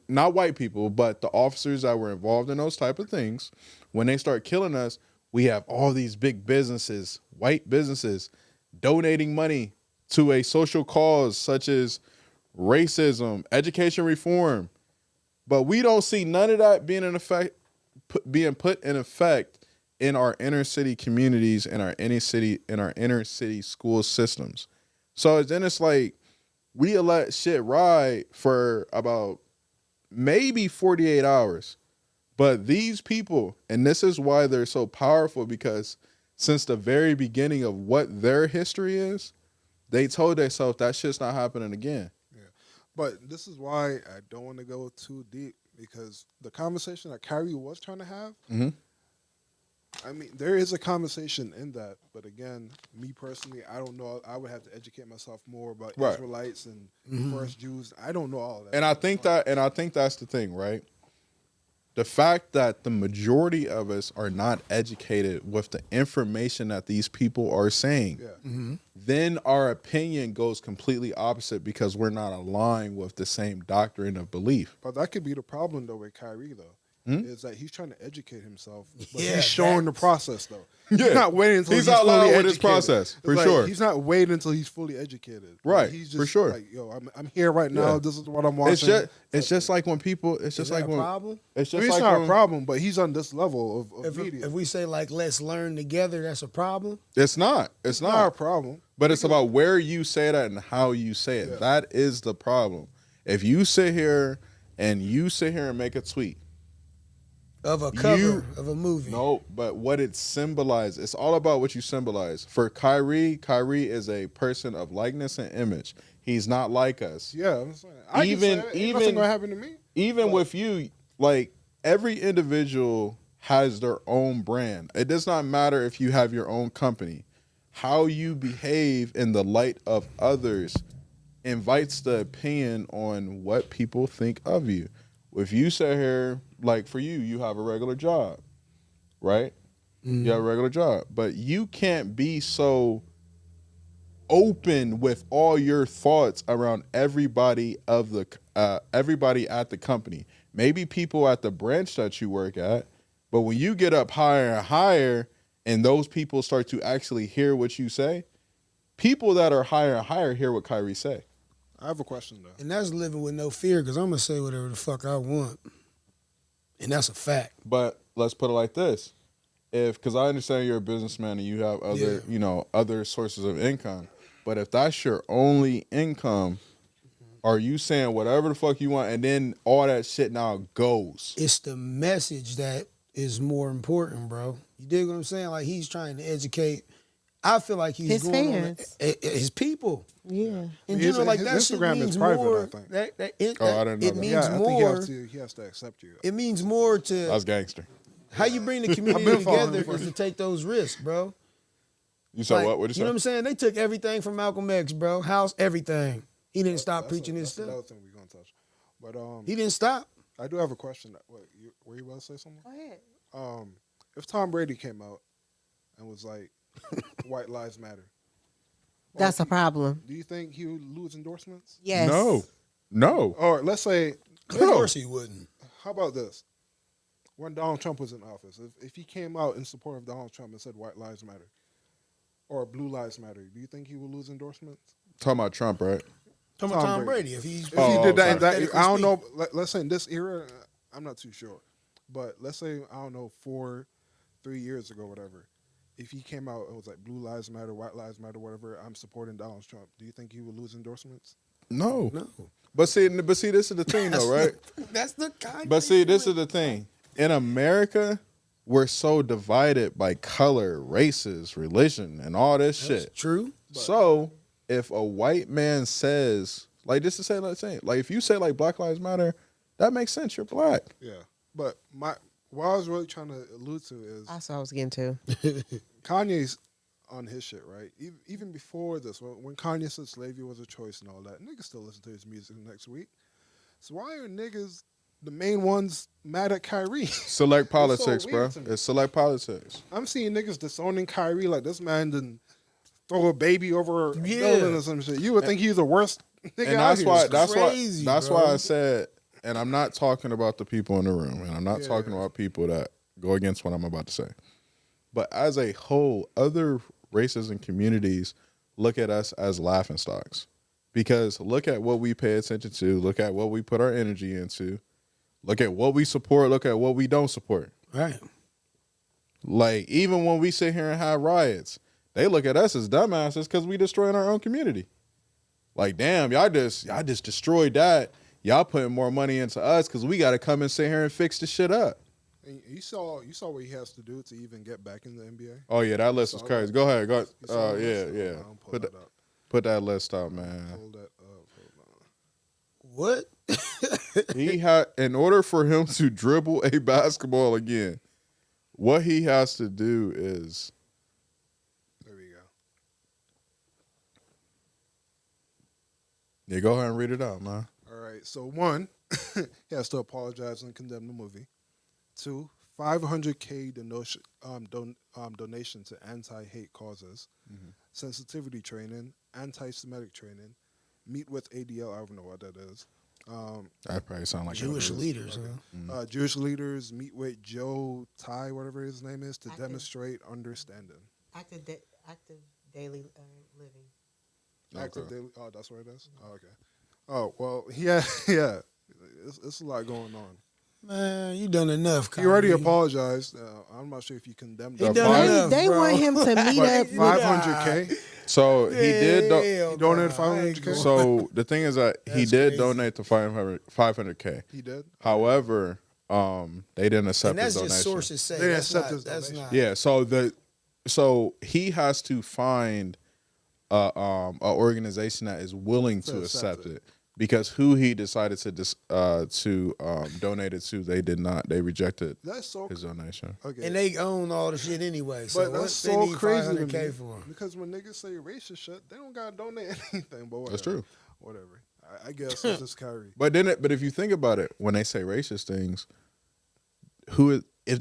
not white people, but the officers that were involved in those type of things, when they start killing us, we have all these big businesses, white businesses, donating money to a social cause such as racism, education reform. But we don't see none of that being being put in effect in our inner city communities, in our inner city school systems. So then it's like we let shit ride for about maybe 48 hours. But these people, and this is why they're so powerful, because since the very beginning of what their history is, they told themselves that shit's not happening again. But this is why I don't want to go too deep, because the conversation that Kyrie was trying to have, Mhm. I mean, there is a conversation in that. But again, me personally, I don't know. I would have to educate myself more about Right. Israelites and first Jews. I don't know all of that. And I think that's the thing, right? The fact that the majority of us are not educated with the information that these people are saying, Yeah. then our opinion goes completely opposite because we're not aligned with the same doctrine of belief. But that could be the problem, though, with Kyrie, though. Is that he's trying to educate himself, but Yeah, he's showing the process, though. Yeah. He's not waiting until He's he's out loud fully with his educated. process, It's for like, sure. He's not waiting until he's fully educated. Right, He's for just sure. like, yo, I'm here right now. Yeah. This is what I'm watching. It's just like when people. It's Is just that like a when. problem? It's I just mean, it's like not when, a problem, but he's on this level of media. If we say like let's learn together, that's a problem. It's not. It's not a not. problem. But it's about where you say that and how you say it. Yeah. That is the problem. If you sit here and make a tweet. Of a cover of a movie. No, but what it symbolizes. It's all about what you symbolize. For Kyrie is a person of likeness and image. He's not like us. Yeah, I'm saying. I Even- can say it. Ain't even- nothing gonna happen to me. Even with you, like every individual has their own brand. It does not matter if you have your own company. How you behave in the light of others invites the opinion on what people think of you. If you sit here, like for you, you have a regular job, right? You have a regular job, but you can't be so open with all your thoughts around everybody at the company. Maybe people at the branch that you work at, but when you get up higher and higher and those people start to actually hear what you say, people that are higher and higher hear what Kyrie say. I have a question though. And that's living with no fear, because I'm gonna say whatever the fuck I want, and that's a fact. But let's put it like this: because I understand you're a businessman and you have other, other sources of income, but if that's your only income, are you saying whatever the fuck you want, and then all that shit now goes? It's the message that is more important, bro. You dig what I'm saying? Like, he's trying to educate. I feel like he's His going fans. on his people. Yeah. In general, like his that shit Instagram means is private, more. I think. I didn't know it that. means Yeah, I more. think he has to accept you. It means more to That's gangster. how you bring the I've community been following together him is to take those risks, bro. You said Like, what? What'd you you know what say? I'm saying? They took everything from Malcolm X, bro. House, everything. He didn't stop preaching his That's another stuff. thing we're gonna touch. But He didn't stop. I do have a question. Were you about to say something? Go ahead. If Tom Brady came out and was like, "White Lives Matter," That's a problem. do you think he would lose endorsements? Yes. No. Or let's say, Of course he wouldn't. how about this? When Donald Trump was in office, if he came out in support of Donald Trump and said "White Lives Matter" or "Blue Lives Matter," do you think he would lose endorsements? Talking about Trump, right? Talking about Tom Tom Brady. Brady. If he's If he did that, in that hypothetically I don't know. speaking. Let's say in this era, I'm not too sure, but let's say I don't know 3 years ago, whatever. If he came out, it was like Blue Lives Matter, White Lives Matter, whatever. I'm supporting Donald Trump. Do you think he would lose endorsements? No. No. But see, this is the thing, though, right? That's the kind. But see, this is the thing. In America, we're so divided by color, races, religion, and all this shit. True. So if a white man says, like, just to say, let's say, like, if you say like Black Lives Matter, that makes sense. You're black. Yeah, but what I was really trying to allude to is That's what I was getting to. Kanye's on his shit, right? Even before this, when Kanye said slavery was a choice and all that, niggas still listen to his music next week. So why are niggas, the main ones, mad at Kyrie? Select politics, bro. weird to me. It's select politics. I'm seeing niggas disowning Kyrie like this man didn't throw a baby over a Yeah. building or some shit. You would think he's the worst nigga And out that's here. why crazy, that's bro. why I said, and I'm not talking about the people in the room, and I'm not Yeah. talking about people that go against what I'm about to say. But as a whole, other races and communities look at us as laughingstocks. Because look at what we pay attention to, look at what we put our energy into, look at what we support, look at what we don't support. Right. Like, even when we sit here and have riots, they look at us as dumbasses because we destroying our own community. Like, damn, y'all just destroyed that. Y'all putting more money into us because we got to come and sit here and fix the shit up. And you saw what he has to do to even get back in the NBA. Oh yeah, that list was crazy. Go ahead, go. You saw the Yeah, list? yeah. I'll pull that up. Put that list up, man. Pull that up. Hold on. What? He had, in order for him to dribble a basketball again, what he has to do is. There we go. Yeah, go ahead and read it out, man. All right. So 1, he has to apologize and condemn the movie. 2, $500K donation to anti-hate causes, sensitivity training, anti-Semitic training, meet with ADL. I don't know what that is. That probably sound like Jewish it. leaders, huh? Jewish leaders meet with Joe Ty, whatever his name is, to demonstrate understanding. Active daily living. Active daily. Oh, that's what it is. Oh, okay. Oh well, yeah. It's a lot going on. Man, you done enough. He already Kyrie. apologized. I'm not sure if you condemned He him. done enough, They bro. want him to meet up. But $500K. So he did. Hell He donated nah, I ain't $500K? going. So the thing is that he That's did crazy. donate the 500K. He did. However, they didn't accept And that's his just donation. sources say. They That's accept not. his That's donation. not. Yeah, so he has to find a organization that is willing to accept it. Because who he decided to donate it to, they did not. They rejected That's so his donation. okay. And they own all the shit anyway. So But what that's they so need crazy to $500K me for? because when niggas say racist shit, they don't gotta donate anything. But whatever. That's true. Whatever. I guess it's just Kyrie. But if you think about it, when they say racist things,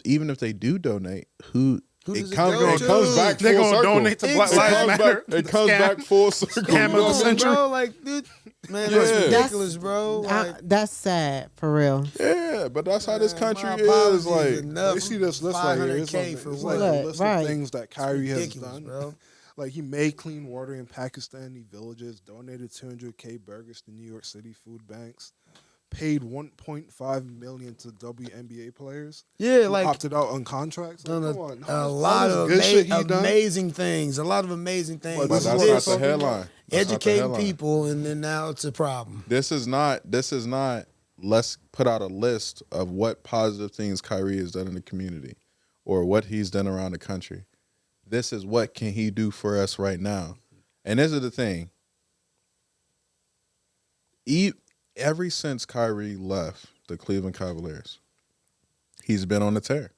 even if they do donate, Who does it comes go to? back They full gonna circle. donate to Black Lives Matter. It comes back full circle. Scam You know of the what I'm saying? century. Bro, like, dude, Man, that's Yeah. ridiculous, bro. Like, That's sad for real. Yeah, but that's how this country my is. apologies, Like, enough. You see this list right here. It's, on, 500K it's for like what? a What? list Right. of things that Kyrie has Ridiculous, done. bro. Like he made clean water in Pakistani villages, donated 200K burgers to New York City food banks, paid 1.5 million to WNBA players. Yeah, who like opted out on contracts. Like, done come on, a all lot this of good shit he done. amazing things. A lot of amazing things. But but this is that's what not we're the talking headline. about. That's not the Educating headline. people, and then now it's a problem. This is not. Let's put out a list of what positive things Kyrie has done in the community, or what he's done around the country. This is what can he do for us right now, and this is the thing. Ever since Kyrie left the Cleveland Cavaliers, he's been on the tear.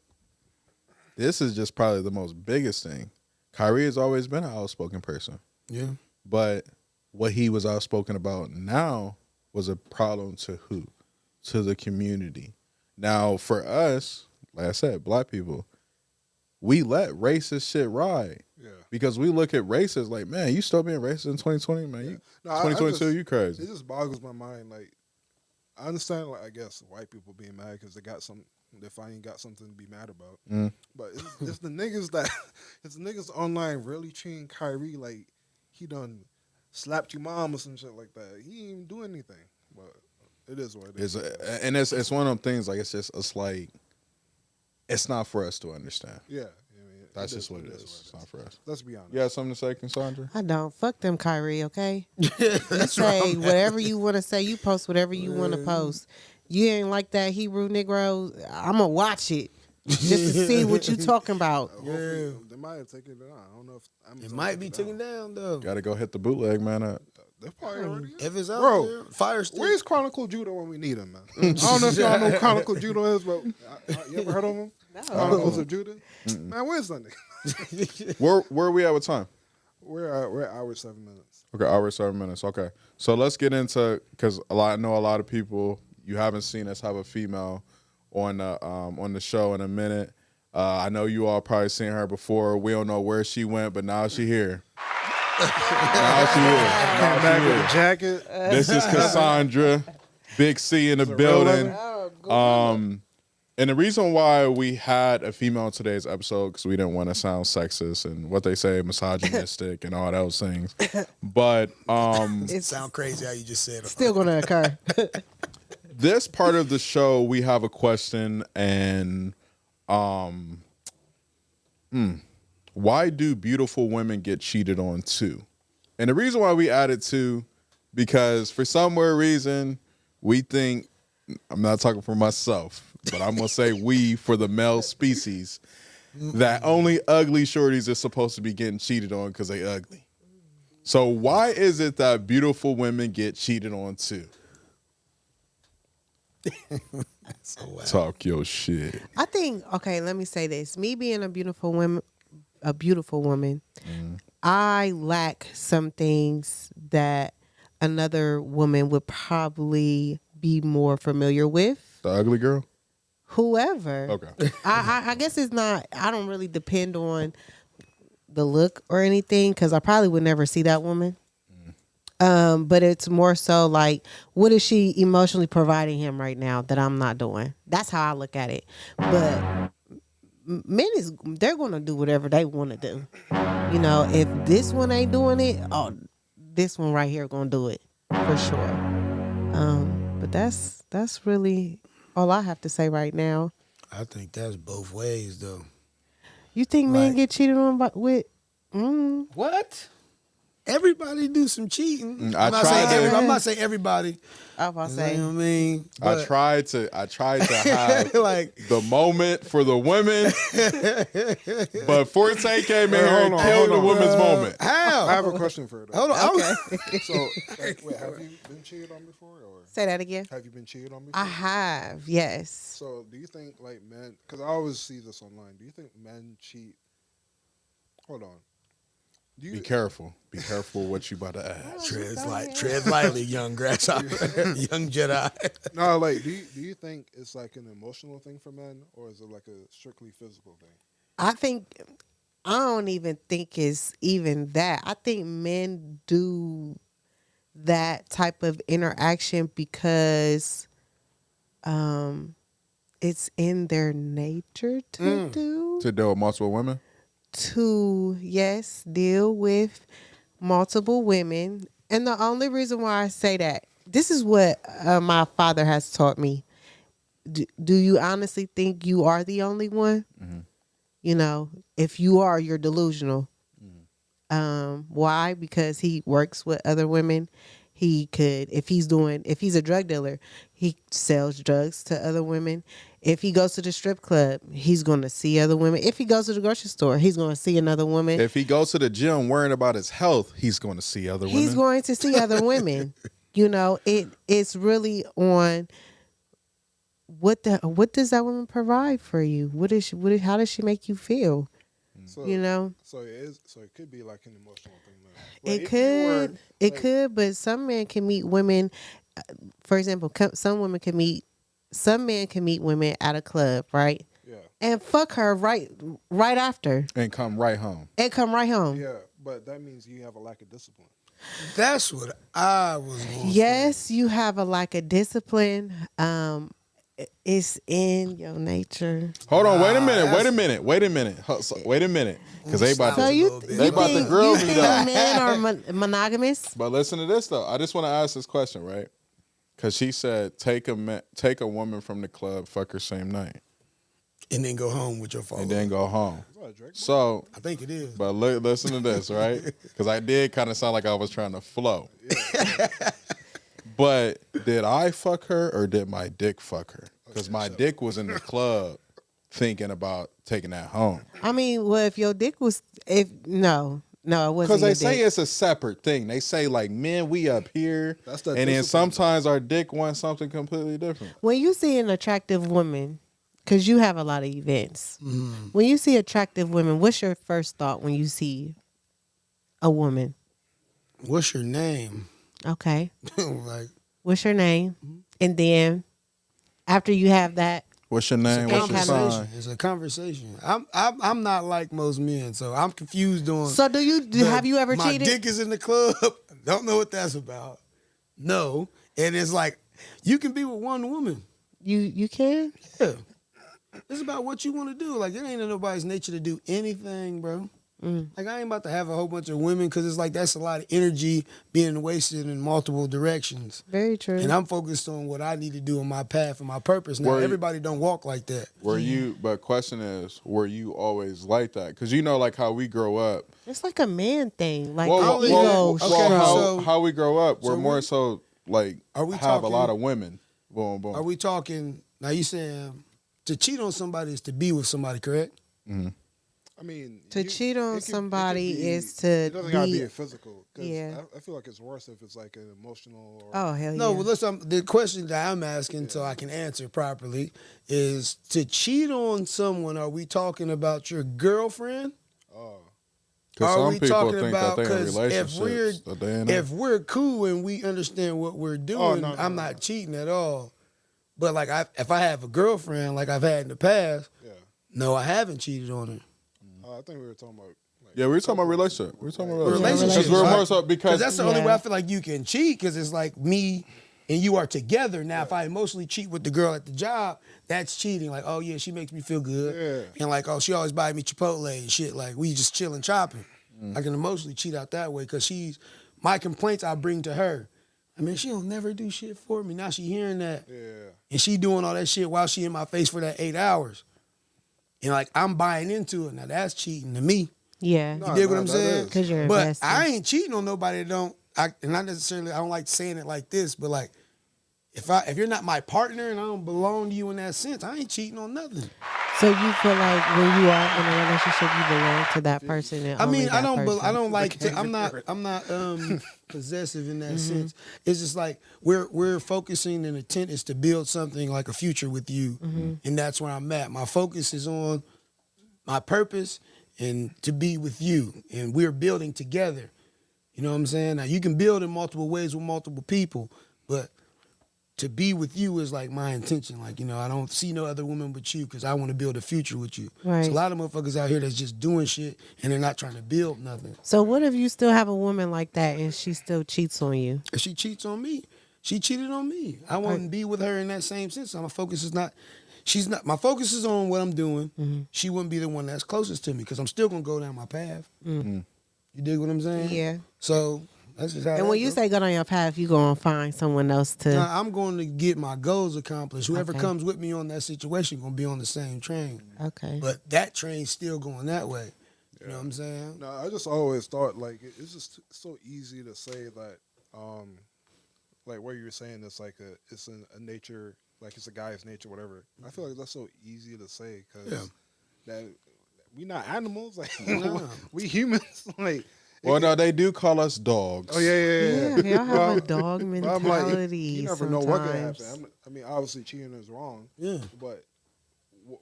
This is just probably the most biggest thing. Kyrie has always been an outspoken person, Yeah. but what he was outspoken about now was a problem to who? To the community. Now, for us, like I said, black people, we let racist shit ride. Yeah. Because we look at racists like, man, you still being racist in 2020, man. You, No, 2022, you crazy. It just boggles my mind. Like, I understand, like, I guess white people being mad because they finally got something to be mad about. Mm. But it's the niggas that, it's the niggas online really treating Kyrie like he done slapped your mom or some shit like that. He ain't even do anything. But it is what it is. And it's one of them things, like, it's like, it's not for us to understand. Yeah. That's just what it is. It's not for us. Let's be honest. You got something to say, Cassandra? I don't. Fuck them, Kyrie, okay? You That's say right. whatever you want to say. You post whatever you want to post. You ain't like that Hebrew Negro. I'm going to watch it just to see what you talking about. Hopefully, they might have taken it down. I don't know if It might be taken down though. Got to go hit the bootleg, man, up. They're probably already. If it's out Bro, there, fire stick. Where's Chronicle Judah when we need him, man? I don't know if y'all know who Chronicle Judah is, but you ever heard of him? Chronicles of Judah? Man, where's that nigga? Where are we at with time? We're at hour 7 minutes. Okay, hour 7 minutes. Okay, so let's get into, because I know a lot of people, you haven't seen us have a female on the show in a minute. I know you all probably seen her before. We don't know where she went, but now she here. Now she here. Come back with a jacket. This is Cassandra, Big C in the building. And the reason why we had a female in today's episode, because we didn't want to sound sexist and what they say, misogynistic and all those things. But It sound crazy how you just said it. Still going to occur. this part of the show, we have a question, and why do beautiful women get cheated on too? And the reason why we added two, because for some weird reason, we think, I'm not talking for myself, but I'm going to say we, for the male species, that only ugly shorties are supposed to be getting cheated on because they ugly. So why is it that beautiful women get cheated on too? So wow. Talk your shit. I think, okay, let me say this. Me being a beautiful woman, I lack some things that another woman would probably be more familiar with. The ugly girl? Whoever. Okay. I guess it's not, I don't really depend on the look or anything because I probably would never see that woman. But it's more so like, what is she emotionally providing him right now that I'm not doing? That's how I look at it. But men they're going to do whatever they want to do. You know, if this one ain't doing it, oh, this one right here going to do it for sure. But that's really all I have to say right now. I think that's both ways though. You think men Like- get cheated on with? What? Everybody do some cheating. I I'm not tried saying to- I'm not saying everybody. I was about to You say. know what I mean? I But, tried to have like the moment for the women, but Forte came in here and hold on, killed hold the on. women's moment. how? I have a question for her. Though. Hold on. Okay. So, wait, have you been cheated on before, or Say that again. have you been cheated on before? I have, yes. So, do you think like men? Because I always see this online. Do you think men cheat? Hold on. Do you? Be careful. Be careful what you about to ask. Tread lightly, young grasshopper, young Jedi. No, like, do you think it's like an emotional thing for men, or is it like a strictly physical thing? I don't even think it's even that. I think men do that type of interaction because it's in their nature to do. To deal with multiple women? To, yes, deal with multiple women. And the only reason why I say that, this is what my father has taught me. Do you honestly think you are the only one? Mm-hmm. You know, if you are, you're delusional. Why? Because he works with other women. He could, if he's a drug dealer, he sells drugs to other women. If he goes to the strip club, he's going to see other women. If he goes to the grocery store, he's going to see another woman. If he goes to the gym worrying about his health, he's going to see other women. He's going to see other women. You know, it's really on what does that woman provide for you? How does she make you feel? So, You know? So it could be like an emotional thing. It could, but some men can meet women. For example, some men can meet women at a club, right? Yeah. And fuck her right after. And come right home. Yeah, but that means you have a lack of discipline. That's what I was going to Yes, say. you have a lack of discipline. It's in your nature. Hold on, wait a minute. Because they about So to, you they about to grill me think though. men are monogamous? But listen to this though. I just want to ask this question, right? Because she said, take a woman from the club, fuck her same night, And then go home with your father. and then go home. Is that a Drake? So, I think it is. but listen to this, right? Because I did kind of sound like I was trying to flow. But did I fuck her or did my dick fuck her? Because my dick was in the club thinking about taking that home. I mean, well, if your dick was, no, it wasn't. Because they your say dick. it's a separate thing. They say like, men, we up here, That's that and then discipline. sometimes our dick wants something completely different. When you see an attractive woman, because you have a lot of events, when you see attractive women, what's your first thought when you see a woman? What's your name? Okay, Like, what's your name? And then after you have that, What's your name? What's your sign? It's a conversation. I'm not like most men, so I'm confused on. so have you ever my cheated? dick is in the club. Don't know what that's about. No, and it's like you can be with one woman. You can? Yeah, it's about what you want to do. Like it ain't in nobody's nature to do anything, bro. Like I ain't about to have a whole bunch of women because it's like that's a lot of energy being wasted in multiple directions. Very true. And I'm focused on what I need to do on my path and my purpose. Now, everybody don't walk like that. But question is, were you always like that? Because you know, like how we grow up. It's like a man thing. Like Well, ego. how we grow up, we're more so like Are we have a talking- lot of women. Boom, boom. Are we talking, now you saying to cheat on somebody is to be with somebody, correct? I mean, To cheat on it could somebody be- is to It doesn't gotta be- be a physical. 'Cause Yeah. I feel like it's worse if it's like an emotional. Or, Oh hell No, yeah. well, listen, the question that I'm asking so I can answer properly is to cheat on someone, are we talking about your girlfriend? Because Are some we people talking think about, that they're in 'cause relationships. that they ain't in. if we're cool and we understand what we're doing, no, I'm no, not cheating at all. But like if I have a girlfriend like I've had in the past, yeah. no, I haven't cheated on her. I think we were talking about. Like, Yeah, we're talking about relationship. We're talking about Relationships, Because we're right? more so because That's the only Yeah. way I feel like you can cheat because it's like me and you are together. Now, if I emotionally cheat with the girl at the job, that's cheating. Like, oh yeah, she makes me feel good. Yeah. And like, oh, she always buy me Chipotle and shit. Like, we just chilling, chopping. I can emotionally cheat out that way because my complaints I bring to her. I mean, she don't never do shit for me. Now she hearing that. Yeah. And she doing all that shit while she in my face for that 8 hours. And like, I'm buying into it. Now that's cheating to me. Yeah. No, You dig what no, I'm that saying? is. 'Cause you're But invested. I ain't cheating on nobody that don't. And not necessarily. I don't like saying it like this, but like, if you're not my partner and I don't belong to you in that sense, I ain't cheating on nothing. So you feel like when you are in a relationship, you belong to that person. And I only mean, I that don't. person. I don't like. I'm not possessive in that sense. It's just like we're focusing, and intent is to build something like a future with you, and that's where I'm at. My focus is on my purpose and to be with you, and we're building together. You know what I'm saying? Now you can build in multiple ways with multiple people, but to be with you is like my intention. Like, I don't see no other woman but you because I want to build a future with you. Right. So a lot of motherfuckers out here that's just doing shit and they're not trying to build nothing. So what if you still have a woman like that and she still cheats on you? If she cheats on me, she cheated on me. I wouldn't be with her in that same sense. My focus is not. My focus is on what I'm doing. Mm-hmm. She wouldn't be the one that's closest to me because I'm still gonna go down my path. Mm. You dig what I'm saying? Yeah. So that's just how. And when you say go down your path, you gonna find someone else to. I'm going to get my goals accomplished. Whoever comes with me on that situation gonna be on the same train. Okay. But that train's still going that way. You know what I'm saying? No, I just always thought like it's just so easy to say that, like what you were saying, it's like it's a nature, like it's a guy's nature, whatever. I feel like that's so easy to say because that we not animals, like we humans, like. Well, no, they do call us dogs. Oh yeah. Y'all have a dog I'm mentality. like, you never sometimes. know what could happen. I mean, obviously cheating is wrong. Yeah. But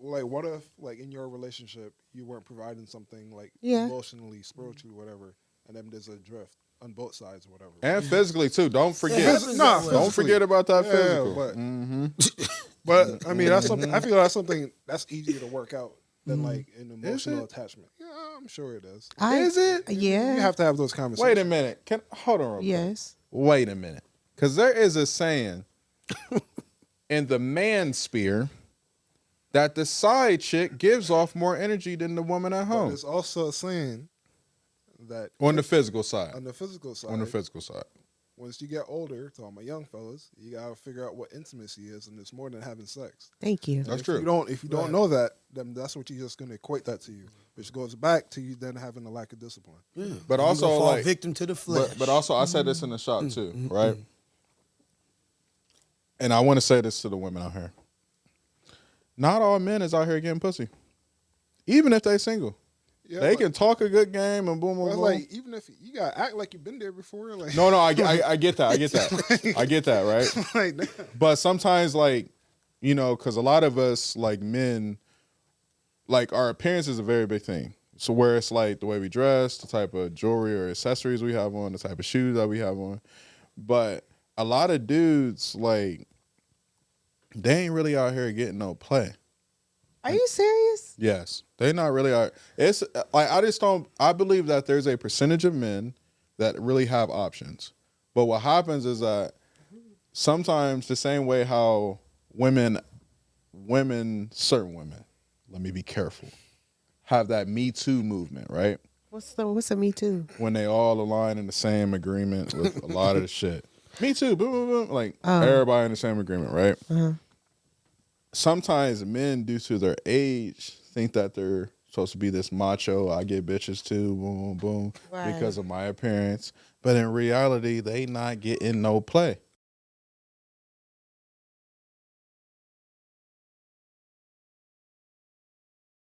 like, what if like in your relationship you weren't providing something like emotionally, spiritually, whatever, and then there's a drift on both sides or whatever. And physically too. Don't forget. Don't forget about that physical. But I mean, that's something. I feel that's something that's easier to work out than like an emotional attachment. Yeah, I'm sure it is. Is it? Yeah. You have to have those conversations. Wait a minute. Hold on. Yes. Wait a minute. Because there is a saying in the man sphere that the side chick gives off more energy than the woman at But home. there's also a saying that On the physical side. on the physical side, once you get older, to all my young fellas, you gotta figure out what intimacy is, and it's more than having sex. Thank you. That's If true. you don't know that, then that's what you're just gonna equate that to you, which goes back to you then having a lack of discipline. Yeah. But You also, gonna fall like, victim to the flesh. but also, I said this in the shop too, right? And I want to say this to the women out here. Not all men is out here getting pussy. Even if they single. Yeah, They can talk a good game and boom, boom, boom. like even if you gotta act like you've been there before, like No, I get that. I get that. I get that, right? like But sometimes, like, because a lot of us, like men, like our appearance is a very big thing. So where it's like the way we dress, the type of jewelry or accessories we have on, the type of shoes that we have on. But a lot of dudes, like, they ain't really out here getting no play. Are you serious? Yes, they not really are. It's like I believe that there's a percentage of men that really have options. But what happens is that sometimes the same way how certain women, let me be careful, have that Me Too movement, right? What's a Me Too? When they all align in the same agreement with a lot of the shit. Me too, boom, boom, boom. Like everybody in the same agreement, right? Uh-huh. Sometimes men, due to their age, think that they're supposed to be this macho. I get bitches too, boom, boom, boom, Right. because of my appearance. But in reality, they not getting no play.